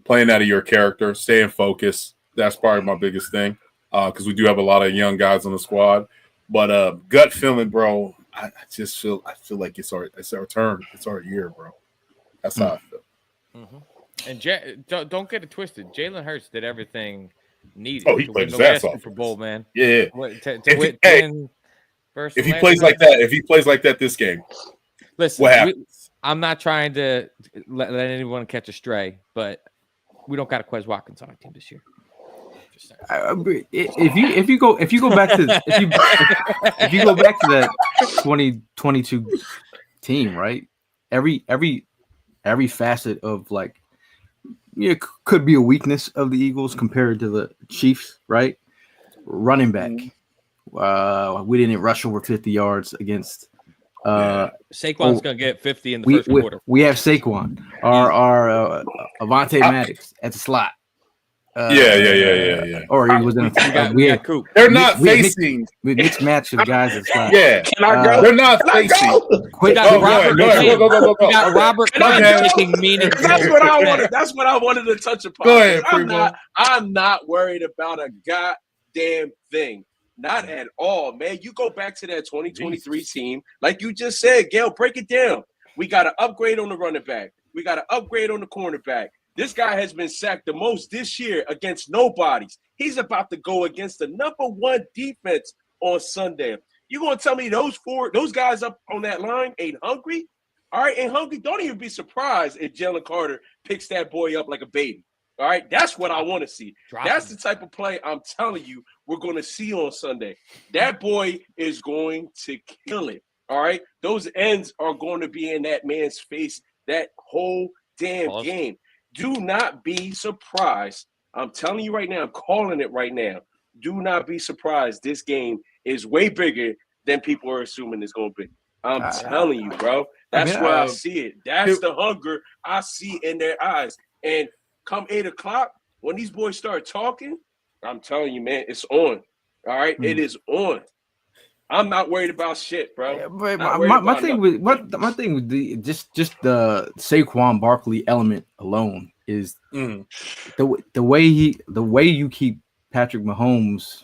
playing out of your character, staying focused. That's probably my biggest thing because we do have a lot of young guys on the squad. But gut feeling, bro, I feel like it's our turn. It's our year, bro. That's how I feel. Mm-hmm. And don't get it twisted. Jalen Hurts did everything needed. Oh, he to played win his the ass last off. Super Bowl, man. Yeah. If he plays like that this game, listen, what happens? I'm not trying to let anyone catch a stray, but we don't got a Quez Watkins on our team this year. If you go back to that 2022 team, right? Every facet of could be a weakness of the Eagles compared to the Chiefs, right? Running back, we didn't rush over 50 yards against. Saquon's gonna get 50 in the first quarter. We have Saquon, our Avonte Maddox at the slot. Yeah. Or he was in. We got Coop. They're not facing. We mixed match of guys at the slot. Yeah, Can I go? they're not facing. We got Robert Quinn taking meaningful. That's what I wanted. That's what I wanted to touch upon. Go ahead, Primo. I'm not worried about a goddamn thing. Not at all, man. You go back to that 2023 team, like you just said, Gail, break it down. We got to upgrade on the running back. We got to upgrade on the cornerback. This guy has been sacked the most this year against nobodies. He's about to go against the number one defense on Sunday. You going to tell me those guys up on that line ain't hungry? All right, ain't hungry? Don't even be surprised if Jalen Carter picks that boy up like a baby. All right, that's what I want to see. That's the type of play I'm telling you we're going to see on Sunday. That boy is going to kill it. All right, those ends are going to be in that man's face that whole damn game. Do not be surprised. I'm telling you right now, I'm calling it right now. Do not be surprised. This game is way bigger than people are assuming it's going to be. I'm telling you, bro. That's where I see it. That's the hunger I see in their eyes. And come 8 o'clock, when these boys start talking, I'm telling you, man, it's on. All right? It is on. I'm not worried about shit, bro. Yeah, but my thing with the just the Saquon Barkley element alone is the way you keep Patrick Mahomes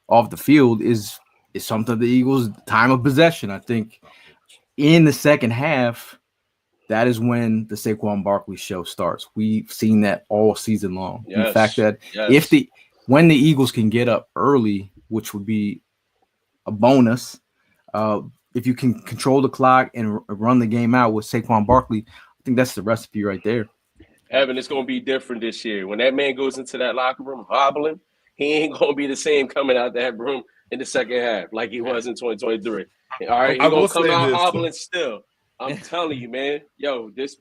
off the field is something the Eagles' time of possession. I think in the second half, that is when the Saquon Barkley show starts. We've seen that all season long. Yes. The fact that when the Eagles can get up early, which would be a bonus, if you can control the clock and run the game out with Saquon Barkley, I think that's the recipe right there. Evan, it's going to be different this year. When that man goes into that locker room hobbling, he ain't going to be the same coming out that room in the second half like he was in 2023. All right, he's going to come out hobbling still. I'm telling you, man. Yo, this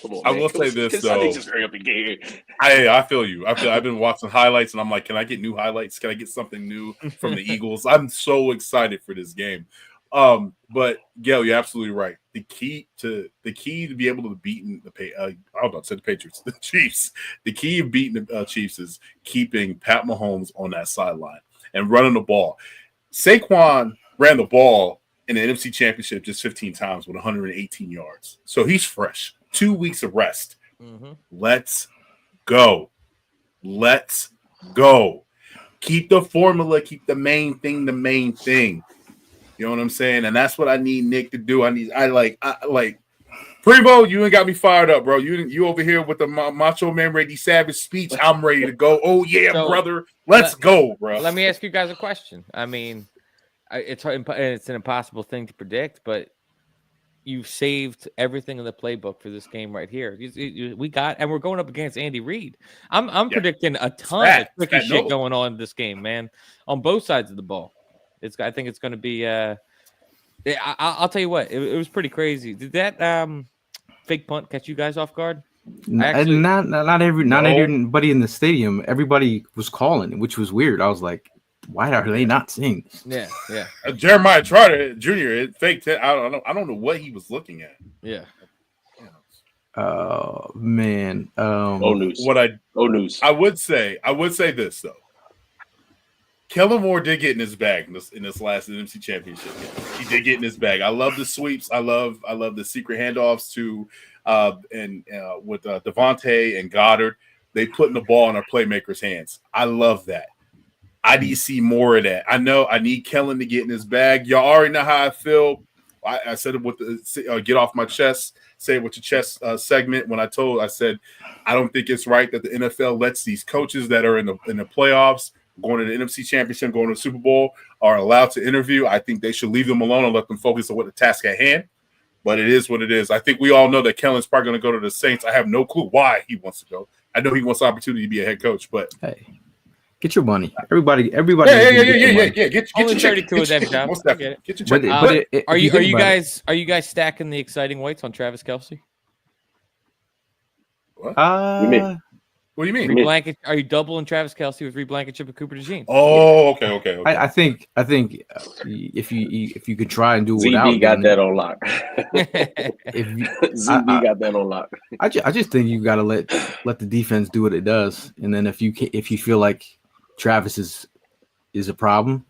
come on, I man. will say this, I though. think just hurry up and get here. I feel you. I've been watching highlights, and I'm like, can I get new highlights? Can I get something new from the Eagles? I'm so excited for this game. But Gail, you're absolutely right. The key to be able to beat the Patriots, the Chiefs. The key of beating the Chiefs is keeping Pat Mahomes on that sideline and running the ball. Saquon ran the ball in the NFC Championship just 15 times with 118 yards, so he's fresh. 2 weeks of rest. Let's go. Keep the formula. Keep the main thing. You know what I'm saying? And that's what I need Nick to do. I like Primo, you ain't got me fired up, bro. You over here with the Macho Man Randy Savage speech. I'm ready to go. Oh yeah, brother. Let's go, bro. Let me ask you guys a question. I mean, it's an impossible thing to predict, but you've saved everything in the playbook for this game right here. And we're going up against Andy Reid. I'm predicting a ton of tricky shit going on in this game, man, on both sides of the ball. I think it's going to be. I'll tell you what, it was pretty crazy. Did that fake punt catch you guys off guard? And not everybody in the stadium. Everybody was calling, which was weird. I was like, why are they not seeing this? Yeah. Jeremiah Trotter Jr. It faked it. I don't know what he was looking at. Yeah. Man. Old news. News. I would say this though. Kellen Moore did get in his bag in this last NFC Championship game. He did get in his bag. I love the sweeps. I love the secret handoffs to with Devontae and Goddard. They putting the ball in our playmakers' hands. I love that. I need to see more of that. I know I need Kellen to get in his bag. Y'all already know how I feel. I said it with the get off my chest, say it with your chest segment when I said I don't think it's right that the NFL lets these coaches that are in the playoffs, going to the NFC Championship, going to the Super Bowl, are allowed to interview. I think they should leave them alone and let them focus on what the task at hand. But it is what it is. I think we all know that Kellen's probably going to go to the Saints. I have no clue why he wants to go. I know he wants the opportunity to be a head coach, but hey, get your money. Everybody. Yeah. Get Only your 32 of them jobs. Get your check. Are you guys stacking the exciting weights on Travis Kelce? What? What do you mean? Are you doubling Travis Kelce with Reblankenship and Cooper DeJean? Oh, okay. I think if you could try and do it without ZB got that on lock. ZB got that on lock. I just think you got to let the defense do what it does, and then if you feel like Travis is a problem,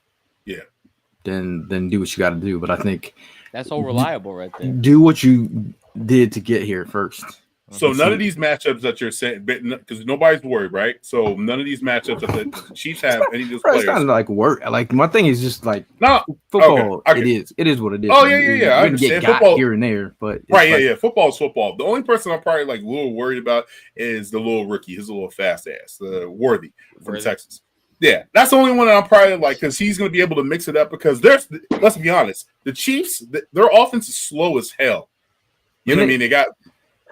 then do what you got to do. But I think that's all reliable right there. Do what you did to get here first. So none of these matchups that you're saying, because nobody's worried, right? So none of these matchups that the Chiefs have any of those players. It's not like work. Like my thing is just like football. Okay. It is what it is. Oh yeah. I understand. Get got here and there, but right. Football is football. The only person I'm probably like a little worried about is the little rookie, his little fast ass, the Worthy from Texas. Yeah, that's the only one that I'm probably like because he's going to be able to mix it up. Because let's be honest, the Chiefs, their offense is slow as hell. You know what I mean?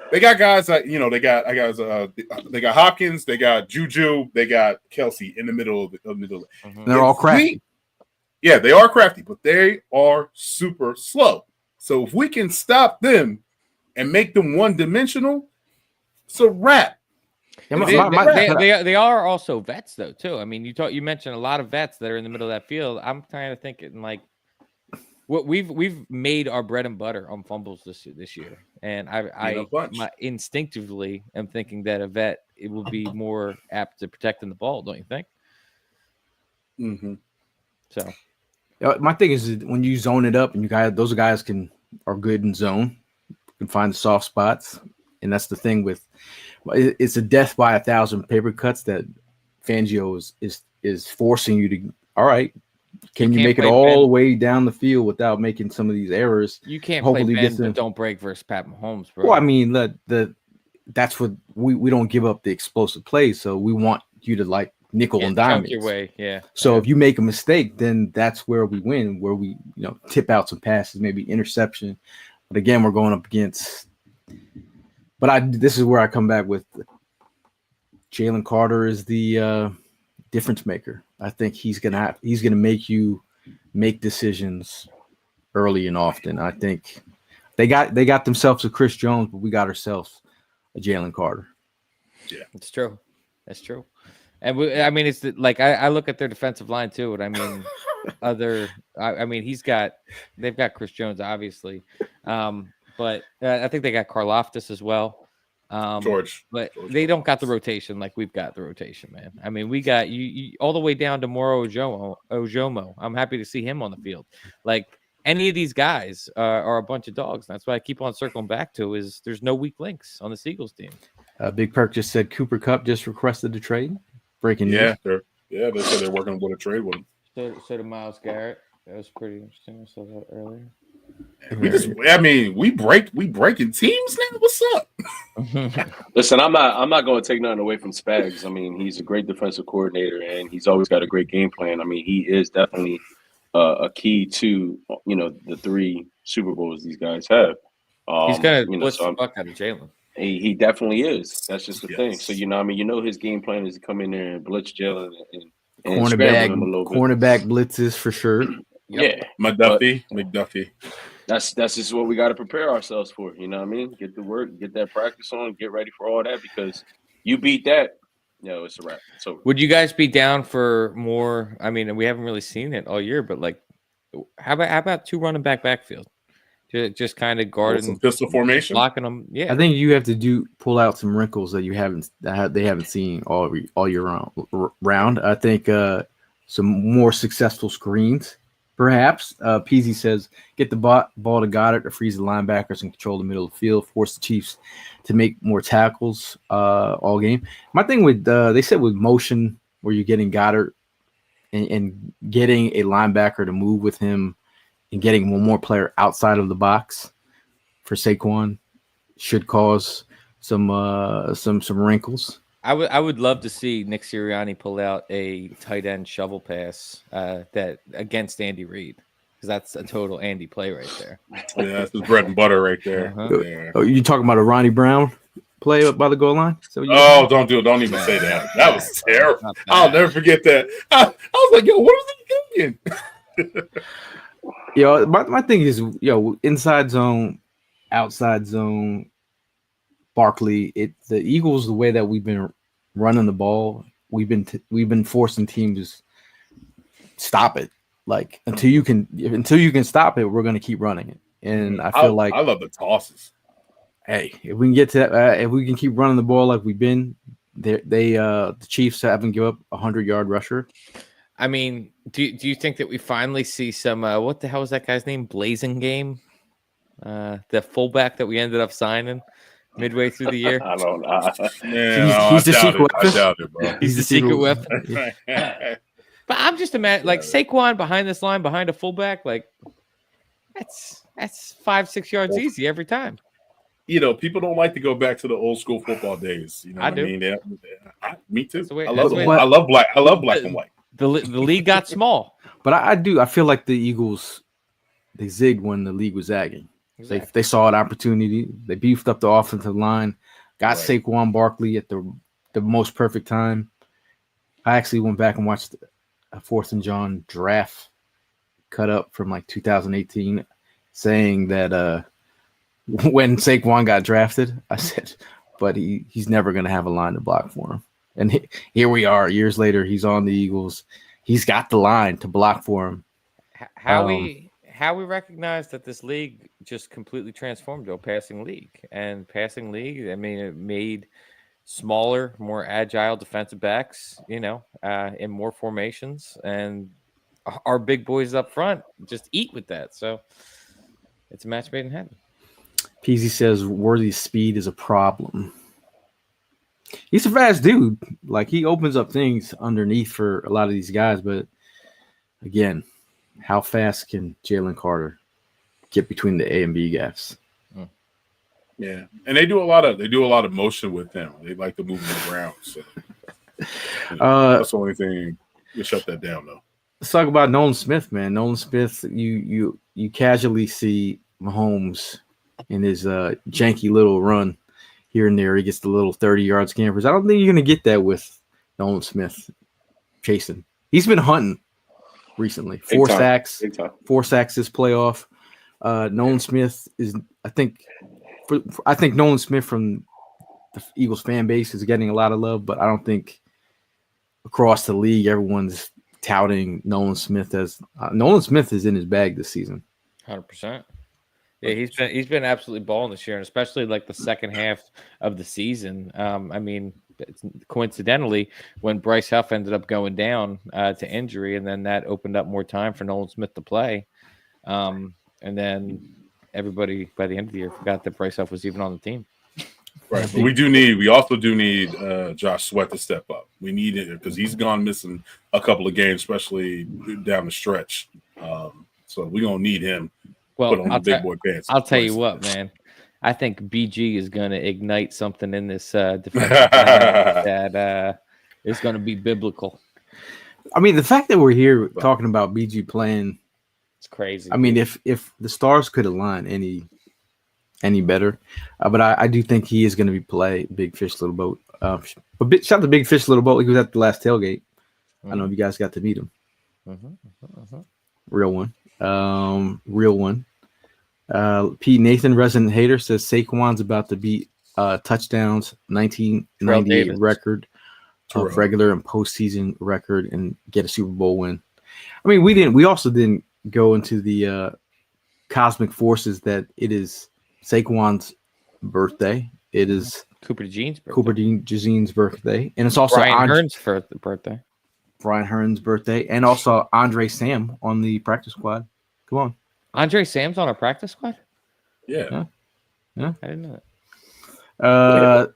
They got guys that they got Hopkins, they got Juju, they got Kelce in the middle of the Mm-hmm. They're all crafty. Yeah, they are crafty, but they are super slow. So if we can stop them and make them one-dimensional, it's a wrap. Yeah, they are also vets though too. I mean, you mentioned a lot of vets that are in the middle of that field. I'm kind of thinking like what we've made our bread and butter on fumbles this year, and I instinctively am thinking that a vet it will be more apt to protecting the ball. Don't you think? Mm-hmm. So, my thing is when you zone it up and those guys are good in zone, can find the soft spots, and that's the thing with it's a death by 1,000 paper cuts that Fangio is forcing you to. All right. Can you make it all the way down the field without making some of these errors? You can't play Ben, but don't break versus Pat Mahomes, bro. Well, I mean, that's what we don't give up the explosive plays, so we want you to like nickel and dime your way, yeah. So if you make a mistake, then that's where we win, where we tip out some passes, maybe interception. But again, we're going up against. But this is where I come back with Jalen Carter is the difference maker. I think he's gonna make you make decisions early and often. I think they got themselves a Chris Jones, but we got ourselves a Jalen Carter. Yeah, it's true. That's true. And it's like I look at their defensive line too, and I mean they've got Chris Jones obviously, but I think they got Karlaftis as well. George, they don't got the rotation like we've got the rotation, man. I mean, we got you all the way down to Moro Ojomo. I'm happy to see him on the field. Like any of these guys are a bunch of dogs. That's why I keep on circling back to is there's no weak links on the Seagulls team. Big Perk just said Cooper Kupp just requested a trade. Breaking news. They said they're working with a trade with him. So did Myles Garrett. That was pretty interesting. I saw that earlier. We breaking teams now. What's up? Listen, I'm not going to take nothing away from Spags. I mean, he's a great defensive coordinator, and he's always got a great game plan. I mean, he is definitely a key to the 3 Super Bowls these guys have. He's gonna blitz the fuck out of Jalen. He definitely is. That's just the thing. So his game plan is to come in there and blitz Jalen and cornerback blitzes for sure. Yeah, McDuffie. That's just what we got to prepare ourselves for. You know what I mean? Get the work, get that practice on, get ready for all that because you beat that, it's a wrap. It's over. Would you guys be down for more? I mean, we haven't really seen it all year, but like, how about two running backfield? Just kind of guarding some pistol formation, blocking them. Yeah, I think you have to pull out some wrinkles that they haven't seen all year round. I think some more successful screens, perhaps. Peasy says get the ball to Goddard to freeze the linebackers and control the middle of the field, force the Chiefs to make more tackles all game. My thing with they said with motion where you're getting Goddard and getting a linebacker to move with him and getting one more player outside of the box for Saquon should cause some wrinkles. I would love to see Nick Sirianni pull out a tight end shovel pass that against Andy Reid because that's a total Andy play right there. Yeah, that's his bread and butter right there. Uh-huh. Yeah. Oh, you talking about a Ronnie Brown play up by the goal line? Don't do it. Don't even say that. That was terrible. I'll never forget that. I was like, yo, what was he thinking? My thing is, inside zone, outside zone, Barkley. The Eagles, the way that we've been running the ball, we've been forcing teams to stop it. Like until you can stop it, we're going to keep running it. And I feel like I love the tosses. Hey, if we can get to that, if we can keep running the ball like we've been, the Chiefs haven't given up a 100-yard rusher. I mean, do you think that we finally see some what the hell was that guy's name? Blazing Game, the fullback that we ended up signing midway through the year. I don't know. Yeah, he's the secret weapon. I doubt it, bro. He's the secret weapon. But I'm just imagining like Saquon behind this line, behind a fullback, like that's 5-6 yards easy every time. People don't like to go back to the old school football days. You know I what do. I mean? Me too. I love black and white. The league got small, but I feel like the Eagles they zigged when the league was zagging. Exactly. They saw an opportunity. They beefed up the offensive line, got Saquon Barkley at the most perfect time. I actually went back and watched a 4th and Jawn draft cut up from like 2018, saying that when Saquon got drafted, I said, but he's never going to have a line to block for him. And here we are, years later. He's on the Eagles. He's got the line to block for him. How we recognize that this league just completely transformed to a passing league. And passing league, I mean, it made smaller, more agile defensive backs, in more formations, and our big boys up front just eat with that. So it's a match made in heaven. Peasy says Worthy's speed is a problem. He's a fast dude. Like he opens up things underneath for a lot of these guys, but again, how fast can Jalen Carter get between the A and B gaps? Yeah, and they do a lot of motion with him. They like to move him around. So that's the only thing. You shut that down though. Let's talk about Nolan Smith, man. Nolan Smith, you casually see Mahomes in his janky little run here and there. He gets the little 30-yard scampers. I don't think you're going to get that with Nolan Smith chasing. He's been hunting recently. 4 sacks. 4 sacks this playoff. Nolan Smith is, I think Nolan Smith from the Eagles fan base is getting a lot of love, but I don't think across the league everyone's touting Nolan Smith as Nolan Smith is in his bag this season. 100%. Yeah, he's been absolutely balling this year, and especially like the second half of the season. I mean, coincidentally, when Bryce Huff ended up going down to injury, and then that opened up more time for Nolan Smith to play. And then everybody by the end of the year forgot that Bryce Huff was even on the team. Right, but we also do need Josh Sweat to step up. We need it because he's gone missing a couple of games, especially down the stretch. So we're gonna need him. Well, put on the big boy pants. I'll tell you what, man. I think BG is going to ignite something in this defensive that is going to be biblical. I mean, the fact that we're here talking about BG playing, it's crazy. I mean, if the stars could align any better, but I do think he is going to be Big Fish Little Boat. Shout out to Big Fish Little Boat. He was at the last tailgate. I don't know if you guys got to meet him. Real one. P. Nathan, resident hater, says Saquon's about to beat touchdowns 1998 record of regular and postseason record and get a Super Bowl win. I mean, we also didn't go into the cosmic forces that it is Saquon's birthday. It is Cooper DeJean's birthday, and it's also Brian Hearn's birthday. Brian Hearn's birthday, and also Andre Sam on the practice squad. Come on, Andre Sam's on our practice squad. Yeah. I didn't know that.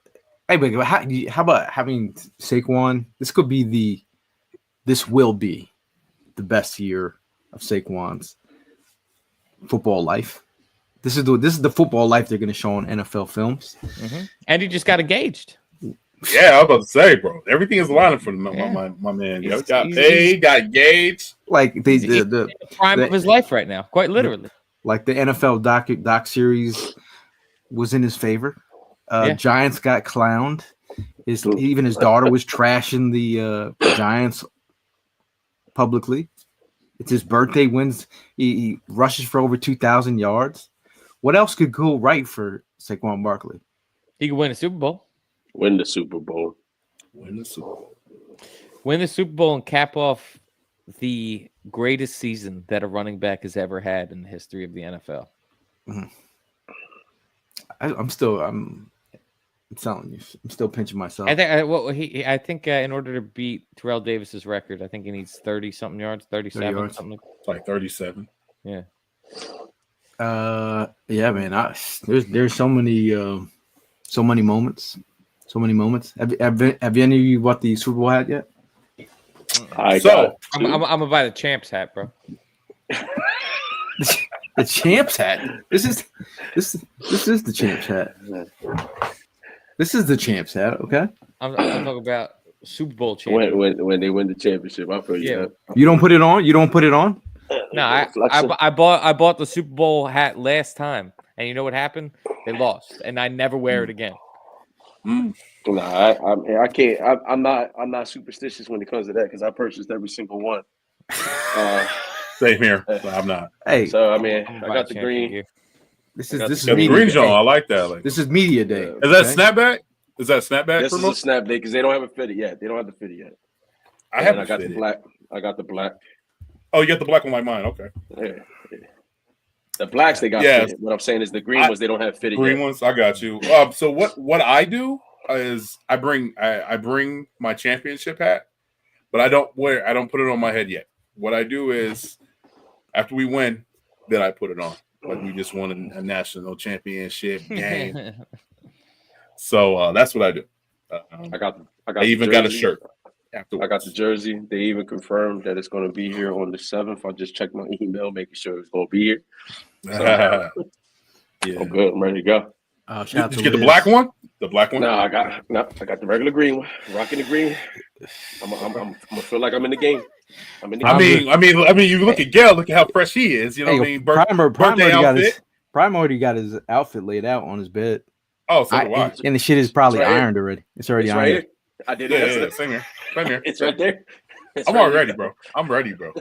Hey, but how about having Saquon? This will be the best year of Saquon's football life. This is the football life they're going to show on NFL films. Mm-hmm. And he just got engaged. Yeah, I was about to say, bro. Everything is lining for my man. He got paid, got engaged. Like he's in the prime of his life right now, quite literally. Like the NFL doc series was in his favor. Giants got clowned. Even his daughter was trashing the Giants publicly. It's his birthday. Wins. He rushes for over 2,000 yards. What else could go right for Saquon Barkley? He could win a Super Bowl. Win the Super Bowl and cap off the greatest season that a running back has ever had in the history of the NFL. Mm-hmm. I'm telling you, I'm still pinching myself. I think in order to beat Terrell Davis's record, I think he needs 30-something yards, 37 yards. Something like 37. Yeah. Yeah, man. There's so many moments. So many moments. Have any of you bought the Super Bowl hat yet? I'm gonna buy the champs hat, bro. The champs hat. This is the champs hat. This is the champs hat. Okay. I'm talking about Super Bowl champs. When they win the championship, I feel you. You don't put it on. You don't put it on. No, I bought the Super Bowl hat last time, and you know what happened? They lost, and I never wear it again. No, I can't. I'm not superstitious when it comes to that because I purchased every single one. Same here. I'm not. Hey, so I mean, I got the green. This is green Jawn. I like that. This is media day. Is that snapback? Is that snapback? This is a snap day because they don't have it fitted yet. They don't have it fitted yet. I got the black. I got the black. Oh, you got the black one like mine. Okay. Yeah. The blacks they got fitted. What I'm saying is the green ones they don't have fitted green yet. Ones, I got you. So what I do is I bring my championship hat, but I don't put it on my head yet. What I do is after we win, then I put it on. Like we just won a national championship game. So that's what I do. I even got a shirt. Afterwards. I got the jersey. They even confirmed that it's going to be here on the 7th. I just checked my email, making sure it's going to be here. So, yeah, I'm good. I'm ready to go. Did you get the black one? The black one? No, I got the regular green one. Rocking the green. I'm gonna feel like I'm in the game. I mean, you look at Gail. Look at how fresh he is. You know what I mean? Prime already got his outfit laid out on his bed. Oh, so do I. And the shit is probably ironed already. It's already ironed. Right, I did it. Yeah, same here. It's right there. I'm already ready, bro. I'm ready, bro.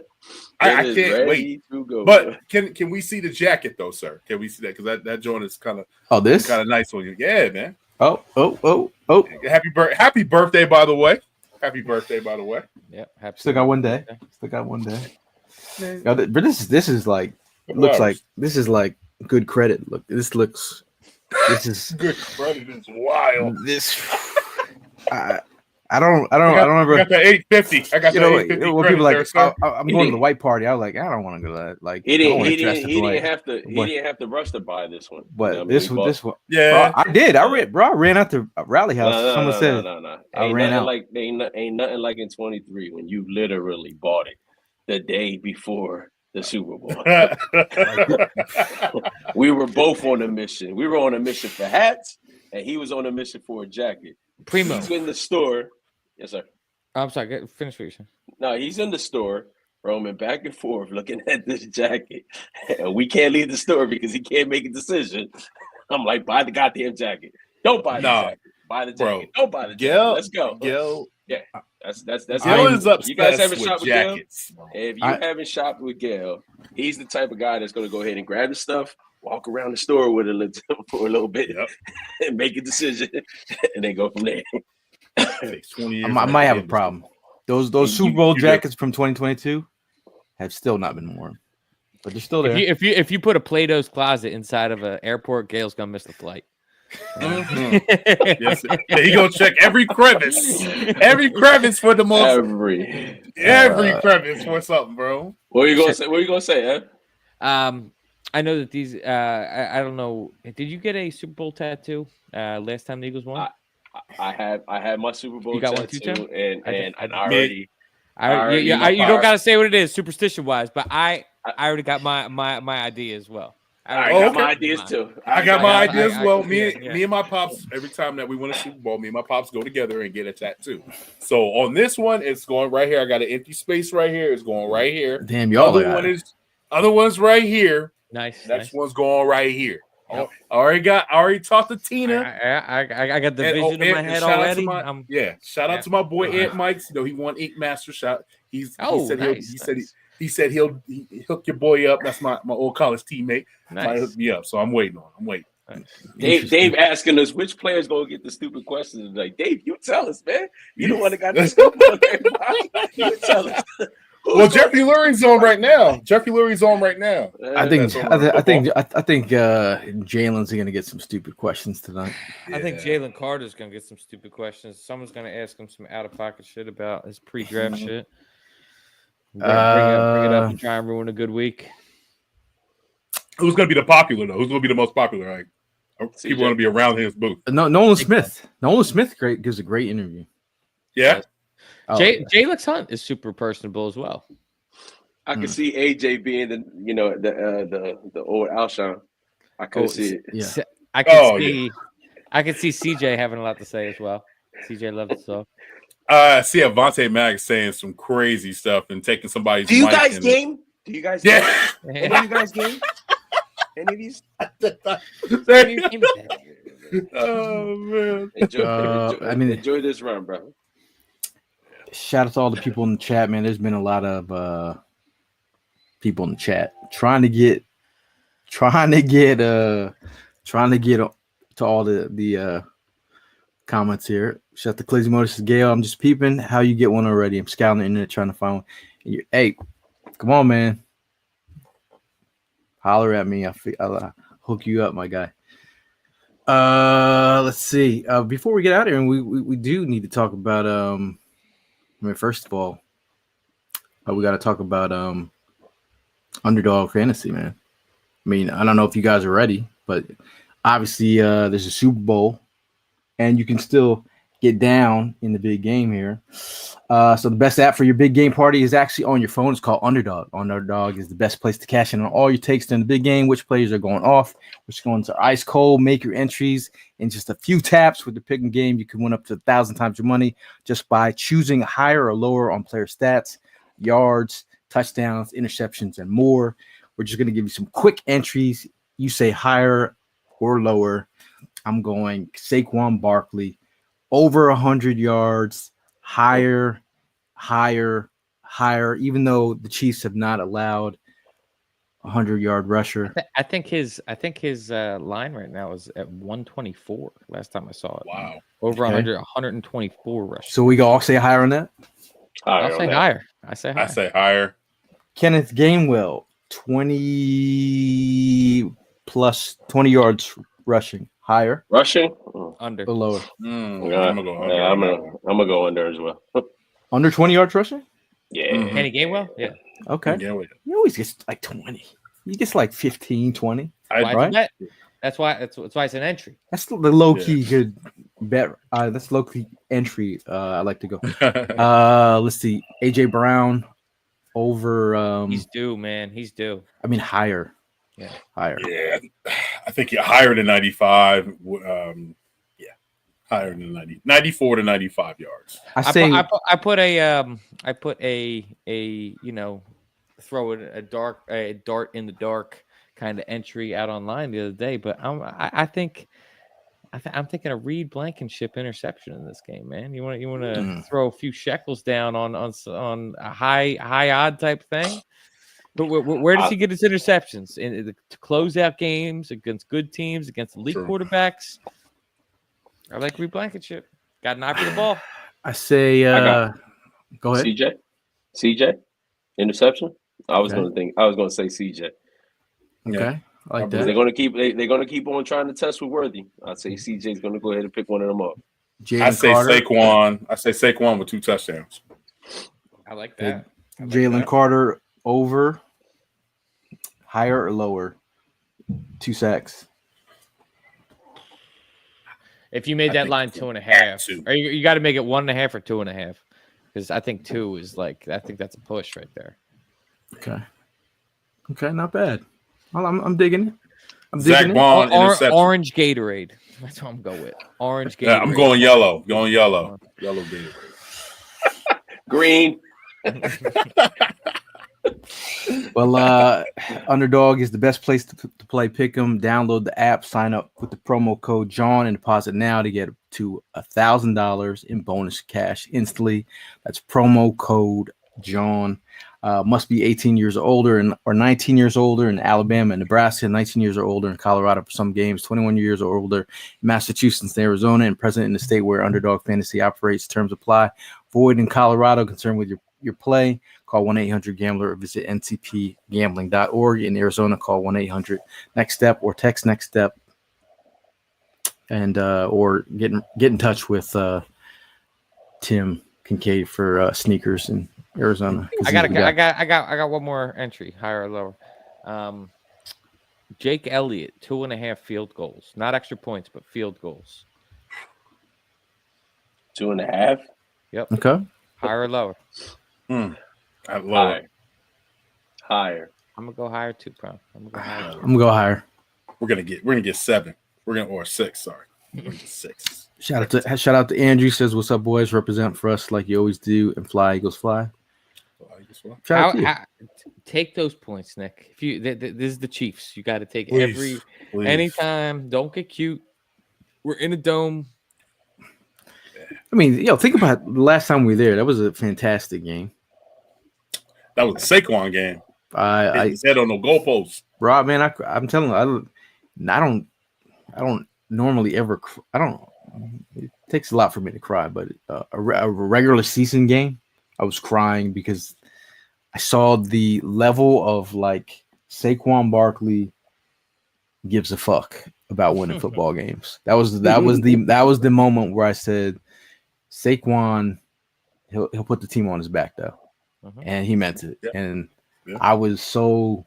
I can't wait. But can we see the jacket though, sir? Can we see that? Because that joint is kind of kind of nice on you. Yeah, man. Oh. Happy birthday, by the way. Happy birthday, by the way. Yeah. Still got one day. But this is like this is like good credit. Look, this is good credit. Is wild. I don't remember. I got the 850. I got the 850. When people like, I'm going to the white party. I was like, I don't want to go to that. Like, he didn't have to rush to buy this one. But this one, yeah, bro, I did. I ran out to Rally House. Someone said, no. I ran out. Ain't nothing like in 23 when you literally bought it the day before the Super Bowl. We were both on a mission. We were on a mission for hats, and he was on a mission for a jacket. Primo. He's in the store. Yes, sir. I'm sorry. Finish what you're saying. No, he's in the store, roaming back and forth, looking at this jacket. And we can't leave the store because he can't make a decision. I'm like, buy the goddamn jacket. Don't buy the jacket. Buy the jacket. Don't buy the jacket. Let's go. Yeah, that's Dylan's you guys obsessed haven't with shopped with Gail? jackets. If you haven't shopped with Gail, he's the type of guy that's going to go ahead and grab his stuff, walk around the store with it for a little bit, Yep. and make a decision, and then go from there. It takes 20 years. I might have a problem. Those Super Bowl jackets from 2022 have still not been worn, but they're still there. If you put a Plato's closet inside of an airport, Gail's gonna miss the flight. Yes, he gonna check every crevice for the most every crevice for something, bro. What are you gonna say? What are you gonna say, Ed? I know that these. I don't know. Did you get a Super Bowl tattoo last time the Eagles won? I had my Super Bowl You got tattoo, one too, Tim? and you don't gotta say what it is, superstition wise, but I already got my idea as well. I got my ideas too. I got my ideas. Well, me and my pops, every time that we win a Super Bowl, me and my pops go together and get a tattoo. So on this one, it's going right here. I got an empty space right here. It's going right here. Damn, y'all. Other one's right here. Nice. Next one's going right here. Yep. I already talked to Tina. I got the vision in my head already. Shout out to my boy Ed Mikes. He won Ink Master shot. He said he'll hook your boy up. That's my old college teammate. Nice. Hook me up. So I'm waiting. Dave asking us which player's gonna get the stupid questions. Like, Dave, you tell us, man. You the one that got the scoop on everybody. You tell us. Well, Jeffrey Lurie's on right now. I think Jalen's gonna get some stupid questions tonight. Yeah. I think Jalen Carter's gonna get some stupid questions. Someone's gonna ask him some out of pocket shit about his pre-draft shit. Bring it up and try and ruin a good week. Who's gonna be the popular though? Who's gonna be the most popular? Like people gonna be around his booth. Nolan Smith. Nolan Smith gives a great interview. Yeah. Jalen Hunt is super personable as well. I can see AJ being the old Alshon. I could see it. Yeah. I can see CJ having a lot to say as well. CJ loves it so. I see Avonte Maddox saying some crazy stuff and taking somebody's. Do you guys game? Any of you guys game? Any of these? Oh man! Enjoy this run, bro. Shout out to all the people in the chat, man. There's been a lot of people in the chat trying to get to all the comments here. Shout out to Clizzy Motors, Gail. I'm just peeping how you get one already. I'm scouting the internet trying to find one. Hey, come on, man. Holler at me. I'll hook you up, my guy. Let's see. Before we get out of here, and we do need to talk about first of all, we got to talk about Underdog Fantasy, man. I mean, I don't know if you guys are ready, but obviously there's a Super Bowl, and you can still get down in the big game here. So the best app for your big game party is actually on your phone. It's called Underdog. Underdog is the best place to cash in on all your takes during the big game, which players are going off, which ones are ice cold. Make your entries in just a few taps with the pick and game. You can win up to 1,000 times your money just by choosing higher or lower on player stats, yards, touchdowns, interceptions, and more. We're just going to give you some quick entries. You say higher or lower. I'm going Saquon Barkley, over 100 yards, higher, even though the Chiefs have not allowed a 100-yard rusher. I think his line right now is at 124 last time I saw it. Wow. Over 124 rushers. So we all say higher on that? I'll say higher. I say higher. Kenneth Gainwell, 20 yards rushing. Higher? Rushing? Under. Or lower? I'm gonna go under as well. Under 20 yards rushing? Yeah. Kenny Gainwell? Yeah. Okay. He always gets like 20. He gets like 15, 20. Right? That's why it's an entry. That's the low-key good bet. That's low-key entry. I like to go. Let's see. AJ Brown over. He's due, man. He's due. I mean, higher. Yeah. Higher. Yeah. I think higher than 95. Higher than 94 to 95 yards. I put a throw a dart in the dark kind of entry out online the other day, but I think I'm thinking a Reed Blankenship interception in this game, man. You want to throw a few shekels down on a high odd type thing. But where does he get his interceptions? To close out games against good teams, against elite quarterbacks. I like Reed Blankenship. Got an eye for the ball. I say, go ahead. CJ, interception. I was going to say CJ. Okay, I like that. They're going to keep on trying to test with Worthy. I'd say CJ's going to go ahead and pick one of them up. I say Saquon. I say Saquon with 2 touchdowns. I like that. Jalen Carter over, higher or lower? 2 sacks. If you made that line 2.5, or you got to make it 1.5 or 2.5, because I think 2 is I think that's a push right there. Okay, not bad. Well, I'm digging it. Zach Bond interception. Orange Gatorade. That's what I'm going with. Orange Gatorade. Yeah, I'm going yellow. Yellow Gatorade. Green. Well, Underdog is the best place to play Pick'em. Download the app, sign up with the promo code Jawn, and deposit now to get to $1,000 in bonus cash instantly. That's promo code Jawn. Must be 18 years or older or 19 years older in Alabama and Nebraska, 19 years or older in Colorado for some games, 21 years or older in Massachusetts and Arizona, and present in the state where Underdog Fantasy operates. Terms apply. Void in Colorado. Concerned with your play, call 1-800-GAMBLER or visit ncpgambling.org. In Arizona, call 1-800-NEXT-STEP or text NEXT STEP, and or get in touch with Tim Kincaid for sneakers in Arizona. I got one more entry, higher or lower. Jake Elliott, 2.5 field goals, not extra points, but field goals. 2.5. Yep. Okay. Higher or lower? Higher. I'm gonna go higher too, bro. I'm gonna go higher. We're gonna get 7. Or 6. Sorry. We're gonna get 6. Shout out to Andrew. Says, "What's up, boys? Represent for us like you always do, and fly Eagles fly." Take those points, Nick. If you this is the Chiefs, you got to take please. Anytime. Don't get cute. We're in a dome. I mean, think about the last time we were there. That was a fantastic game. That was a Saquon game. I said on the goalpost. Rob, man, I'm telling you, I don't normally ever. I don't. It takes a lot for me to cry, but a regular season game, I was crying because I saw the level of Saquon Barkley gives a fuck about winning football games. That was the moment where I said, Saquon, he'll put the team on his back though, and he meant it. Yep. And I was so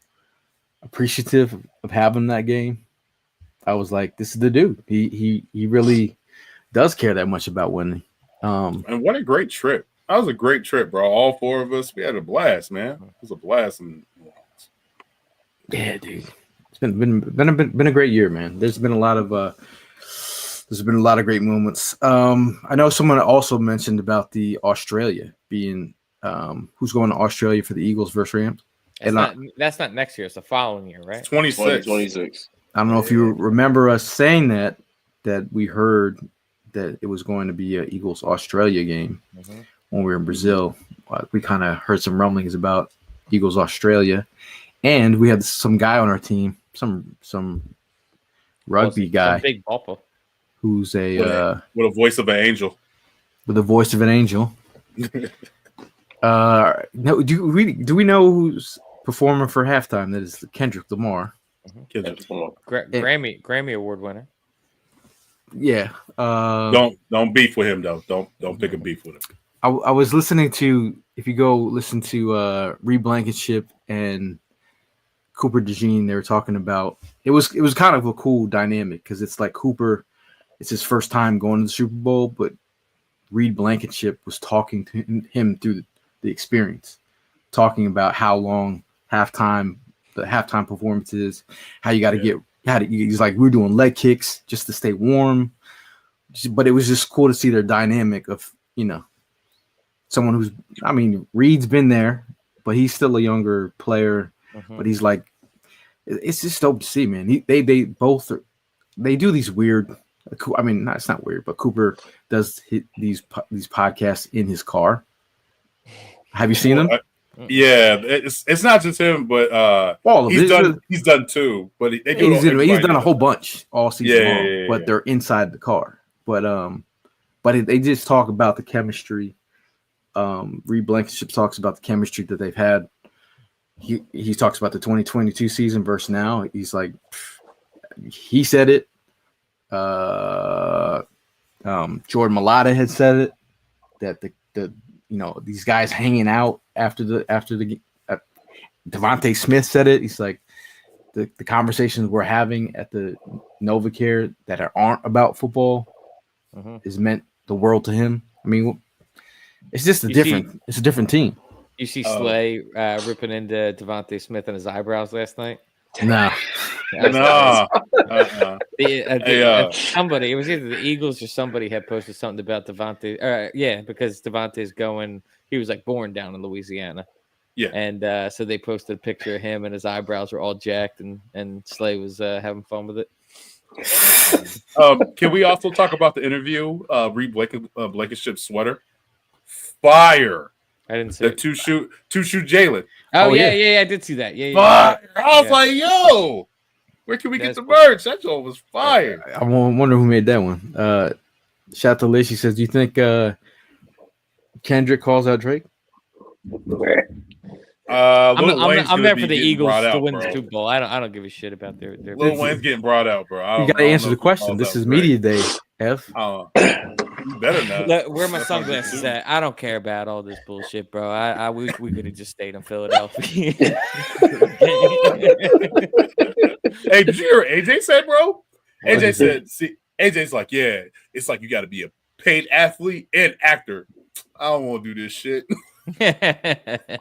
appreciative of having that game. I was like, this is the dude. He really does care that much about winning. And what a great trip. That was a great trip, bro. All 4 of us, we had a blast, man. It was a blast. Yeah, dude. It's been a great year, man. There's been a lot of great moments. I know someone also mentioned about the Australia being who's going to Australia for the Eagles versus Rams. That's not next year. It's the following year, right? 26. I don't know if you remember us saying that we heard that it was going to be an Eagles Australia game when we were in Brazil. We kind of heard some rumblings about Eagles Australia, and we had some guy on our team, some rugby guy, some big bopper, who's with a voice of an angel. With the voice of an angel. No, do we know who's performing for halftime? That is Kendrick Lamar. Grammy Award winner. Yeah. Don't beef with him though. Don't pick a beef with him. I was listening to, if you go listen to Reed Blankenship and Cooper DeJean, they were talking about it was kind of a cool dynamic because it's like Cooper, it's his first time going to the Super Bowl, but Reed Blankenship was talking to him through the experience, talking about how long the halftime performance is, how you got to he's like, we're doing leg kicks just to stay warm. But it was just cool to see their dynamic of, someone who's, Reed's been there, but he's still a younger player. But he's like, it's just dope to see, man. They do these weird I mean, it's not weird, but Cooper does these podcasts in his car. Have you seen them? Yeah, it's not just him, but all of he's done two, but they do he's done a whole bunch all season long, but yeah. they're inside the car. But they just talk about the chemistry. Reed Blankenship talks about the chemistry that they've had. He talks about the 2022 season versus now. He's like, he said it. Jordan Mailata had said it, that the these guys hanging out after the Devontae Smith said it. He's like, the conversations we're having at the NovaCare that aren't about football is meant the world to him. I mean, it's just it's a different team. You see Slay ripping into Devontae Smith and his eyebrows last night? No. Somebody, it was either the Eagles or somebody had posted something about Devontae. Because Devontae's he was like born down in Louisiana. Yeah. And so they posted a picture of him and his eyebrows were all jacked and Slay was having fun with it. Can we also talk about the interview? Reed Blankenship's sweater. Fire. I didn't see the two shoot Jalen. Oh yeah, I did see that. Yeah. Fire. I was like, yo, where can we get the merch? That joke was fire. I wonder who made that one. Shout out to Liz. She says, do you think Kendrick calls out Drake? I'm there for the Eagles to win the Super Bowl. I don't give a shit about their Lil Wayne's getting brought out, bro. You got to answer the question. This is media day, F. You better not. Where are my sunglasses at? I don't care about all this bullshit, bro. I wish we could have just stayed in Philadelphia. Hey, did you hear what AJ said, bro? AJ said, AJ's like, yeah, it's like you got to be a paid athlete and actor. I don't want to do this shit. I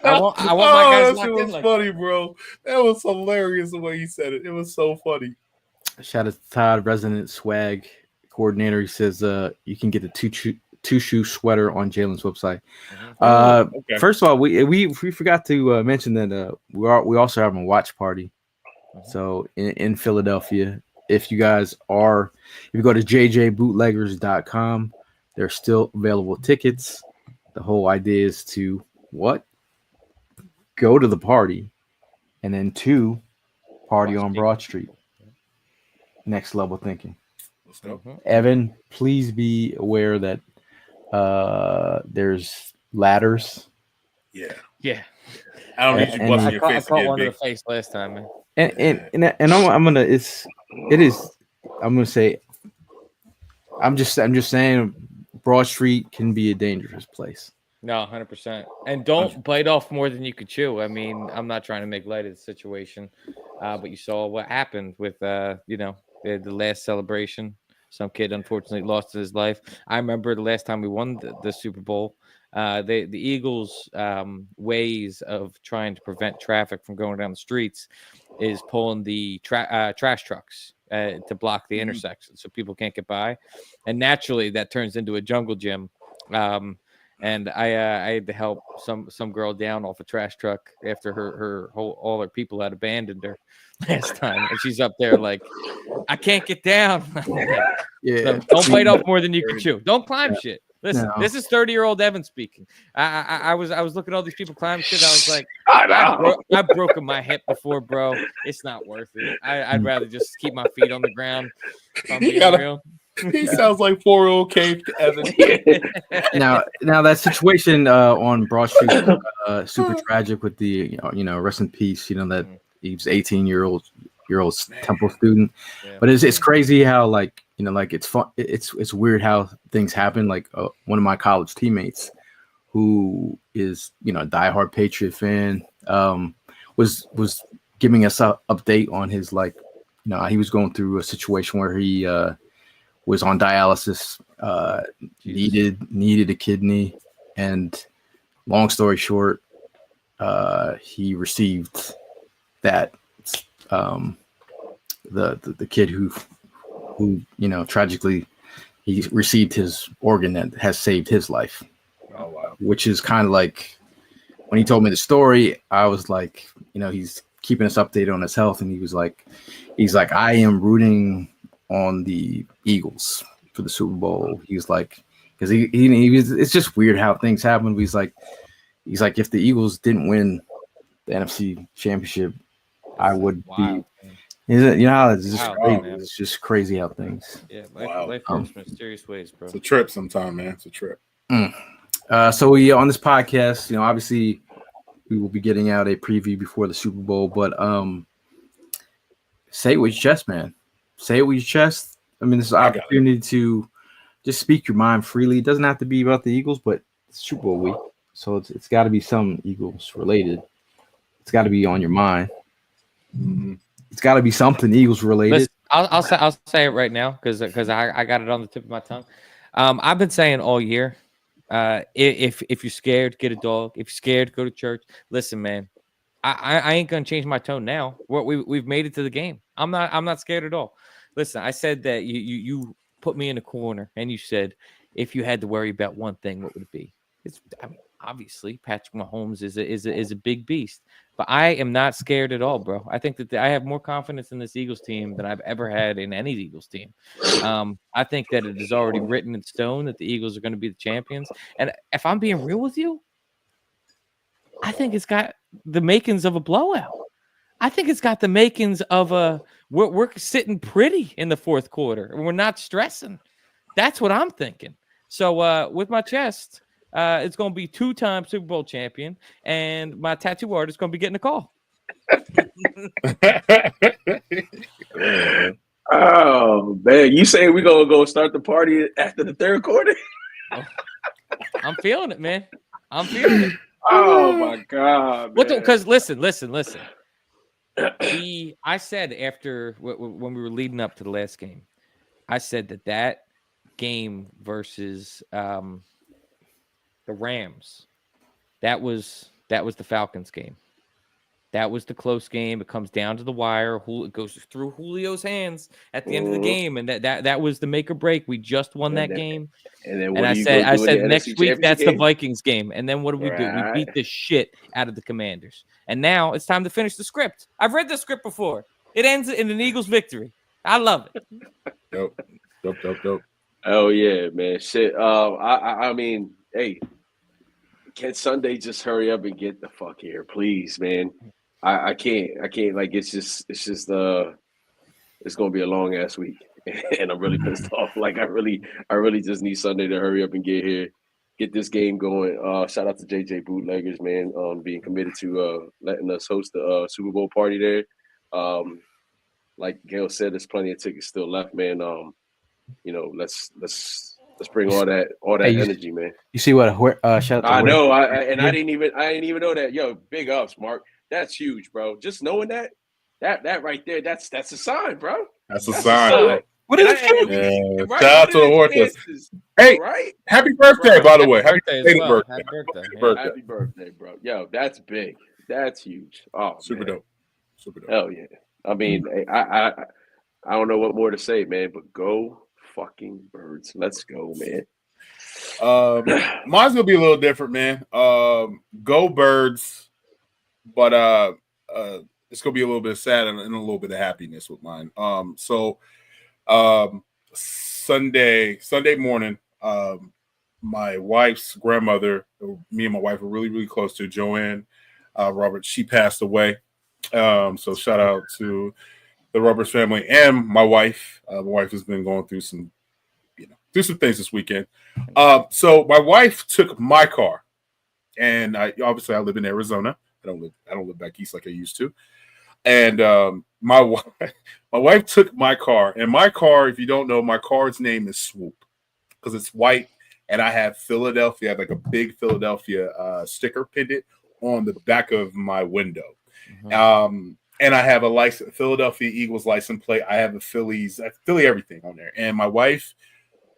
want my guys that was funny, bro. That was hilarious the way he said it. It was so funny. Shout out to Todd, resident swag coordinator. He says you can get the two shoe sweater on Jalen's website. Okay. First of all, we forgot to mention that we also have a watch party. So in Philadelphia, if you go to jjbootleggers.com, there's still available tickets. The whole idea is to go to the party, and then party on Broad Street. Next level thinking. Let's go. Evan, please be aware that there's ladders. Yeah. I don't need you busting your face. I caught one in the face last time, man. I'm just saying Broad Street can be a dangerous place. No, 100%. And don't bite off more than you could chew. I mean, I'm not trying to make light of the situation, but you saw what happened with, the last celebration. Some kid unfortunately lost his life. I remember the last time we won the Super Bowl. The Eagles' ways of trying to prevent traffic from going down the streets is pulling the trash trucks to block the intersection so people can't get by. And naturally, that turns into a jungle gym. And I had to help some girl down off a trash truck after all her people had abandoned her last time, and she's up there like, I can't get down. So don't bite off more than you can chew. Don't climb shit. Listen, This is 30-year-old Evan speaking. I was looking at all these people climbing shit. I was like, I've broken my hip before, bro. It's not worth it. I'd rather just keep my feet on the ground. If I'm being real. He sounds like 4-year-old Cave to Evan. Now that situation on Broad Street, super tragic with the rest in peace. That he was 18-year-old Temple student, but it's crazy how it's fun. It's weird how things happen. Like one of my college teammates, who is a diehard Patriot fan, was giving us an update on his he was going through a situation where he was on dialysis, needed a kidney, and long story short, he received that. The kid who tragically he received his organ that has saved his life. Oh wow! Which is kind of like when he told me the story, I was like, he's keeping us updated on his health, and he's like, I am rooting on the Eagles for the Super Bowl. He was like, because he was, it's just weird how things happen. He's like, if the Eagles didn't win the NFC Championship, I would be. Is it? You know, it's just crazy. Man. It's just crazy how things. Yeah, life works in mysterious ways, bro. It's a trip sometime, man. It's a trip. So we on this podcast, you know, obviously we will be getting out a preview before the Super Bowl, but say it with your chest, man. Say it with your chest. I mean, this is an opportunity to just speak your mind freely. It doesn't have to be about the Eagles, but it's Super Bowl week, so it's got to be some Eagles related. It's got to be on your mind. Mm-hmm. It's got to be something Eagles related. Listen, I'll say it right now because I got it on the tip of my tongue. I've been saying all year, if you're scared, get a dog. If you're scared, go to church. Listen, man, I ain't gonna change my tone now. We've made it to the game. I'm not scared at all. Listen, I said that you put me in a corner and you said if you had to worry about one thing, what would it be? Obviously Patrick Mahomes is a big beast, but I am not scared at all, bro. I think that I have more confidence in this Eagles team than I've ever had in any Eagles team. I think that it is already written in stone that the Eagles are going to be the champions. And if I'm being real with you, I think it's got the makings of a blowout. I think it's got the makings of we're sitting pretty in the fourth quarter and we're not stressing. That's what I'm thinking. So with my chest, it's going to be 2-time Super Bowl champion, and my tattoo artist is going to be getting a call. Oh, man. You saying we're going to go start the party after the third quarter? I'm feeling it, man. I'm feeling it. Oh, my God, man. Because listen. I said after when we were leading up to the last game, I said that game versus the Rams, that was the Falcons game. That was the close game. It comes down to the wire. It goes through Julio's hands at the end of the game, and that was the make or break. We just won that game. And I said next week that's the Vikings game. And then what do we do? We beat the shit out of the Commanders. And now it's time to finish the script. I've read the script before. It ends in an Eagles victory. I love it. Dope. Oh yeah, man. Shit. I mean, hey, can Sunday just hurry up and get the fuck here, please, man? I can't. Like it's gonna be a long ass week, and I'm really pissed off. Like I really just need Sunday to hurry up and get here, get this game going. Shout out to JJ Bootleggers, man, being committed to letting us host the Super Bowl party there. Like Gail said, there's plenty of tickets still left, man. You know, let's bring all that energy, man. You see what? Shout out to I know. I didn't even know that. Yo, big ups, Mark. That's huge, bro. Just knowing that right there, that's a sign, bro. That's a sign. What is it? Shout out to the horses. Hey, right? Happy birthday, by the way. Happy birthday, bro. Yo, that's big. That's huge. Oh, super dope. Hell yeah. I mean, I don't know what more to say, man, but go fucking Birds. Let's go, man. Mine's gonna be a little different, man. Go Birds, but it's gonna be a little bit of sad and a little bit of happiness with mine. Sunday morning, my wife's grandmother, me and my wife were really, really close to, Joanne Roberts. She passed away. So shout out to the Roberts family and my wife. My wife has been going through some things this weekend. So my wife took my car, and I live in Arizona. I don't live back east like I used to. And my wife took my car, and my car, if you don't know, my car's name is Swoop because it's white, and I have Philadelphia. I have like a big Philadelphia sticker pinned on the back of my window. Mm-hmm. And I have a Philadelphia Eagles license plate. I have a Philly everything on there. And my wife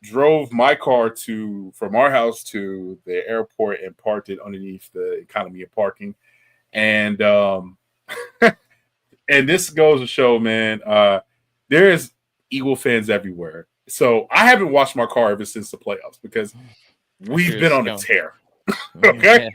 drove my car from our house to the airport and parked it underneath the economy of parking. And and this goes to show, man, there is Eagle fans everywhere. So I haven't washed my car ever since the playoffs because we've been on a tear. Okay,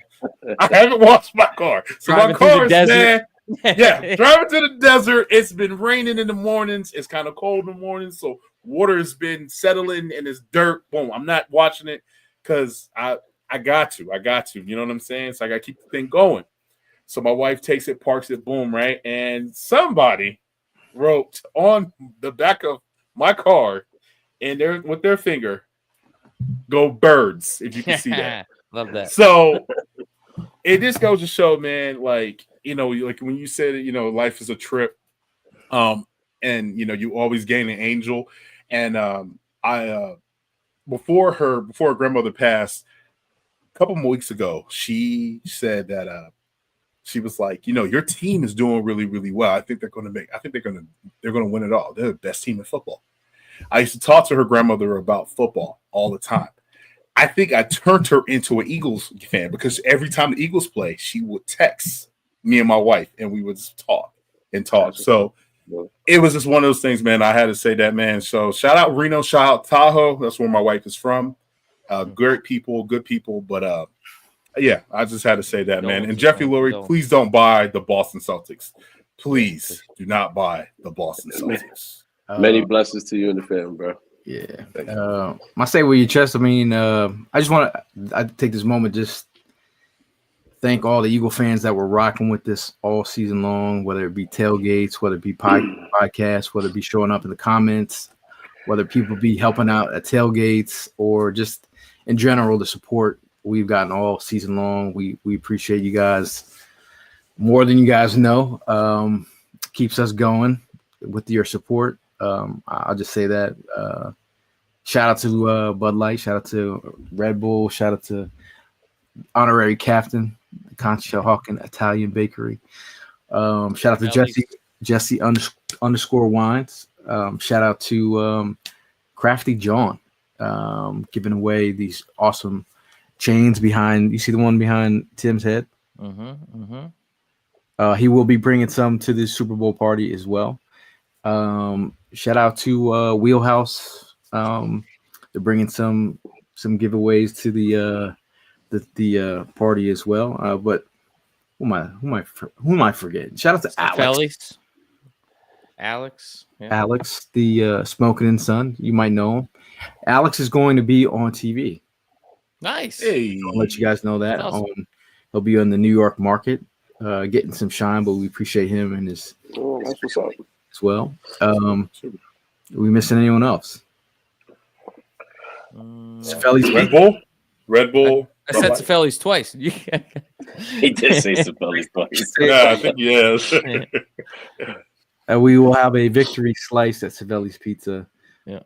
I haven't washed my car, so my car is Yeah, driving to the desert. It's been raining in the mornings. It's kind of cold in the mornings, so water has been settling and it's dirt. Boom. I'm not watching it because I got to. You know what I'm saying? So I got to keep the thing going. So my wife takes it, parks it, boom, right? And somebody wrote on the back of my car and with their finger, "Go Birds," if you can see that. Love that. So it just goes to show, man, like, like when you said it, life is a trip. And you always gain an angel. And I before her grandmother passed a couple more weeks ago, she said that she was like, your team is doing really, really well. I think they're going to win it all. They're the best team in football. I used to talk to her grandmother about football all the time. I think I turned her into an Eagles fan because every time the Eagles play, she would text me and my wife, and we would just talk. So it was just one of those things, man. I had to say that, man. So shout out Reno, shout out Tahoe. That's where my wife is from. Great people, good people. But yeah, I just had to say that, man. And Jeffrey Lurie, please don't buy the Boston Celtics. Please do not buy the Boston Celtics. Many blessings to you and the family, bro. Yeah. My say with your chest, I mean, I just want to take this moment, just thank all the Eagle fans that were rocking with this all season long, whether it be tailgates, whether it be podcasts, whether it be showing up in the comments, whether people be helping out at tailgates, or just in general, the support we've gotten all season long. We appreciate you guys more than you guys know. Keeps us going with your support. I'll just say that. Shout out to Bud Light, shout out to Red Bull, shout out to honorary captain, Concha Hawkin Italian Bakery. Shout out to Jesse underscore Wines. Shout out to Crafty Jawn, giving away these awesome chains behind. You see the one behind Tim's head? He will be bringing some to the Super Bowl party as well. Shout out to Wheelhouse. They're bringing some giveaways to the party as well. But who am I forgetting? Shout out to Alex. Yeah. Alex, the Smoking and Son. You might know him. Alex is going to be on TV. Nice. Hey, I'll let you guys know that. Awesome. He'll be on the New York market, getting some shine. But we appreciate him and his. Oh, that's what's up. As well. Are we missing anyone else? Red Bull. I said Cefelli's twice. He did say Cefelli's twice. Yeah, I think he is. We will have a victory slice at Cefelli's Pizza. Yeah.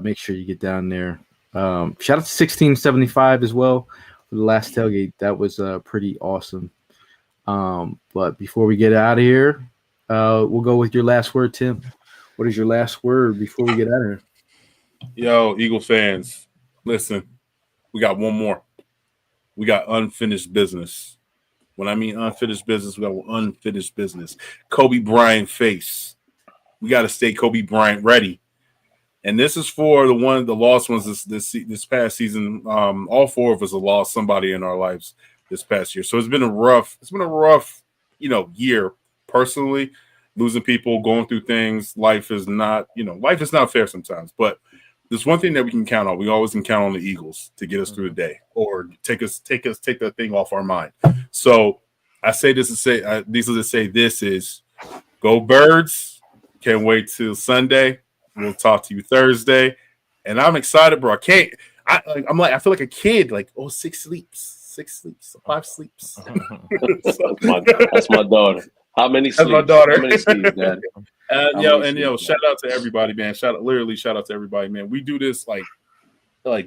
Make sure you get down there. Shout out to 1675 as well for the last tailgate. That was pretty awesome. But before we get out of here, we'll go with your last word, Tim. What is your last word before we get out of here? Yo, Eagle fans, listen, we got one more. We got unfinished business. When I mean unfinished business, we got unfinished business. Kobe Bryant face. We got to stay Kobe Bryant ready. And this is for the lost ones this past season. All four of us have lost somebody in our lives this past year. So it's been a rough, year. Personally, losing people, going through things, life is not fair sometimes. But there's one thing that we can count on. We always can count on the Eagles to get us through the day, or take that thing off our mind. So I say this to say, this is go Birds. Can't wait till Sunday. We'll talk to you Thursday, and I'm excited, bro. I feel like a kid. Like, 6 sleeps, 5 sleeps. That's my daughter. How many sleeps? That's my daughter. How many sleeps, Dad? Shout out to everybody, man. Shout out to everybody, man. We do this like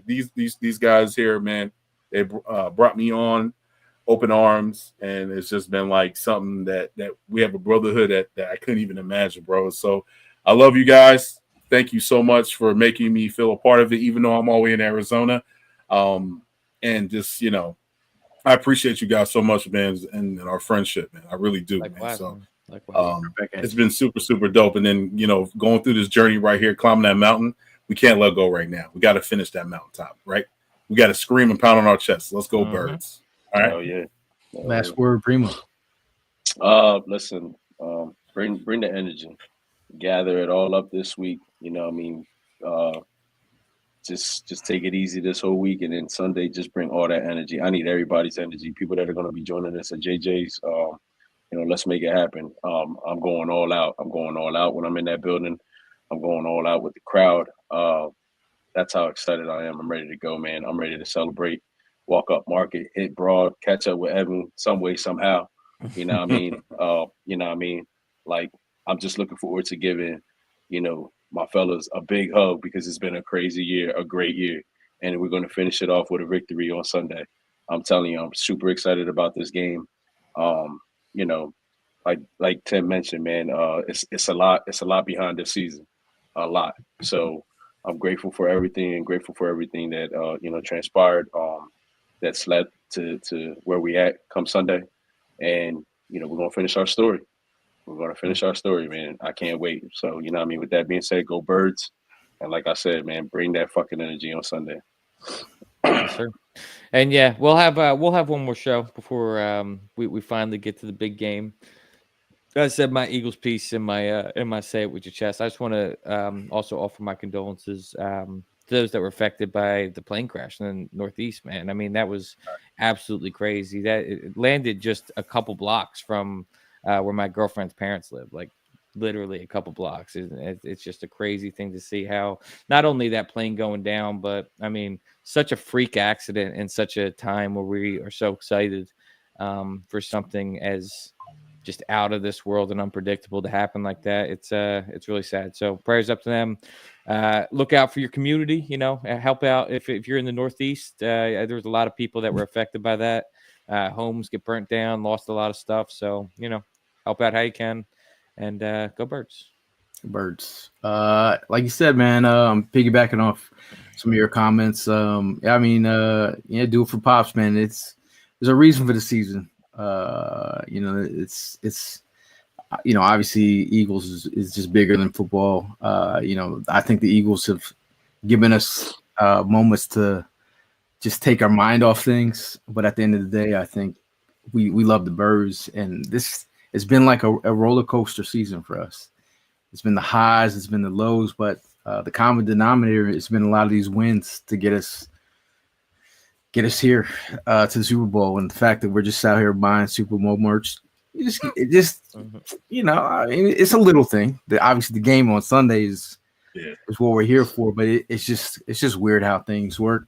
these guys here, man. They brought me on open arms, and it's just been like something that we have a brotherhood that I couldn't even imagine, bro. So I love you guys. Thank you so much for making me feel a part of it, even though I'm all the way in Arizona. And just, I appreciate you guys so much, man, and our friendship, man. I really do, man. So it's been super, super dope. And then, going through this journey right here, climbing that mountain, we can't let go right now. We got to finish that mountaintop, right? We got to scream and pound on our chests. Let's go, Birds. All right. Oh, yeah. Last word, Primo. Listen, Bring the energy. Gather it all up this week. You know what I mean? Uh, just take it easy this whole week, and then Sunday just bring all that energy. I need everybody's energy. People that are going to be joining us at JJ's. Let's make it happen. I'm going all out. I'm going all out when I'm in that building. I'm going all out with the crowd. That's how excited I am. I'm ready to go, man. I'm ready to celebrate. Walk up market, hit Broad, catch up with Evan some way, somehow. You know what I mean? You know what I mean? Like, I'm just looking forward to giving, my fellas a big hug because it's been a crazy year, a great year. And we're going to finish it off with a victory on Sunday. I'm telling you, I'm super excited about this game. You know, like Tim mentioned, man, it's a lot behind this season. A lot. So I'm grateful for everything and grateful for everything that transpired that's led to where we at come Sunday. And we're gonna finish our story. We're gonna finish our story, man. I can't wait. So, you know what I mean? With that being said, go Birds. And like I said, man, bring that fucking energy on Sunday. Yes, sir. And yeah, we'll have one more show before we finally get to the big game. I said my Eagles piece in my say it with your chest. I just want to also offer my condolences to those that were affected by the plane crash in the Northeast, man. I mean, that was absolutely crazy. That it landed just a couple blocks from where my girlfriend's parents live, like literally a couple blocks. It's just a crazy thing to see how not only that plane going down, but I mean, such a freak accident in such a time where we are so excited for something as just out of this world and unpredictable to happen like that. It's really sad. So prayers up to them. Look out for your community, help out. If you're in the Northeast, there was a lot of people that were affected by that. Homes get burnt down, lost a lot of stuff. So, help out how you can and go Birds. Birds. Like you said, man, piggybacking off some of your comments. Do it for Pops, man. There's a reason for the season. It's obviously Eagles is just bigger than football. I think the Eagles have given us moments to just take our mind off things. But at the end of the day, I think we love the Birds, and this it's been like a roller coaster season for us. It's been the highs, it's been the lows, but the common denominator has been a lot of these wins to get us here to the Super Bowl, and the fact that we're just out here buying Super Bowl merch, it's a little thing. Obviously, the game on Sunday is what we're here for, but it's just weird how things work.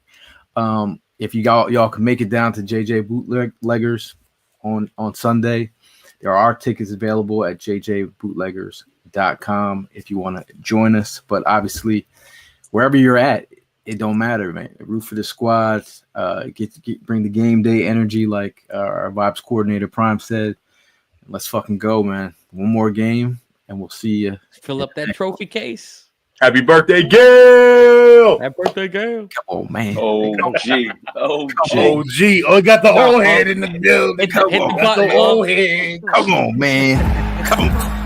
If y'all can make it down to JJ Bootleggers on Sunday, there are tickets available at jjbootleggers.com if you want to join us. But obviously, wherever you're at, it don't matter, man. Root for the squad. Bring the game day energy, like our vibes coordinator Prime said. Let's fucking go, man. One more game, and we'll see you. Fill up that trophy case. Happy birthday, Gail! Happy birthday, Gail! Come on, man. OG. Oh, got the old head in the building. Hit the button, old head. Come on, man. Come on.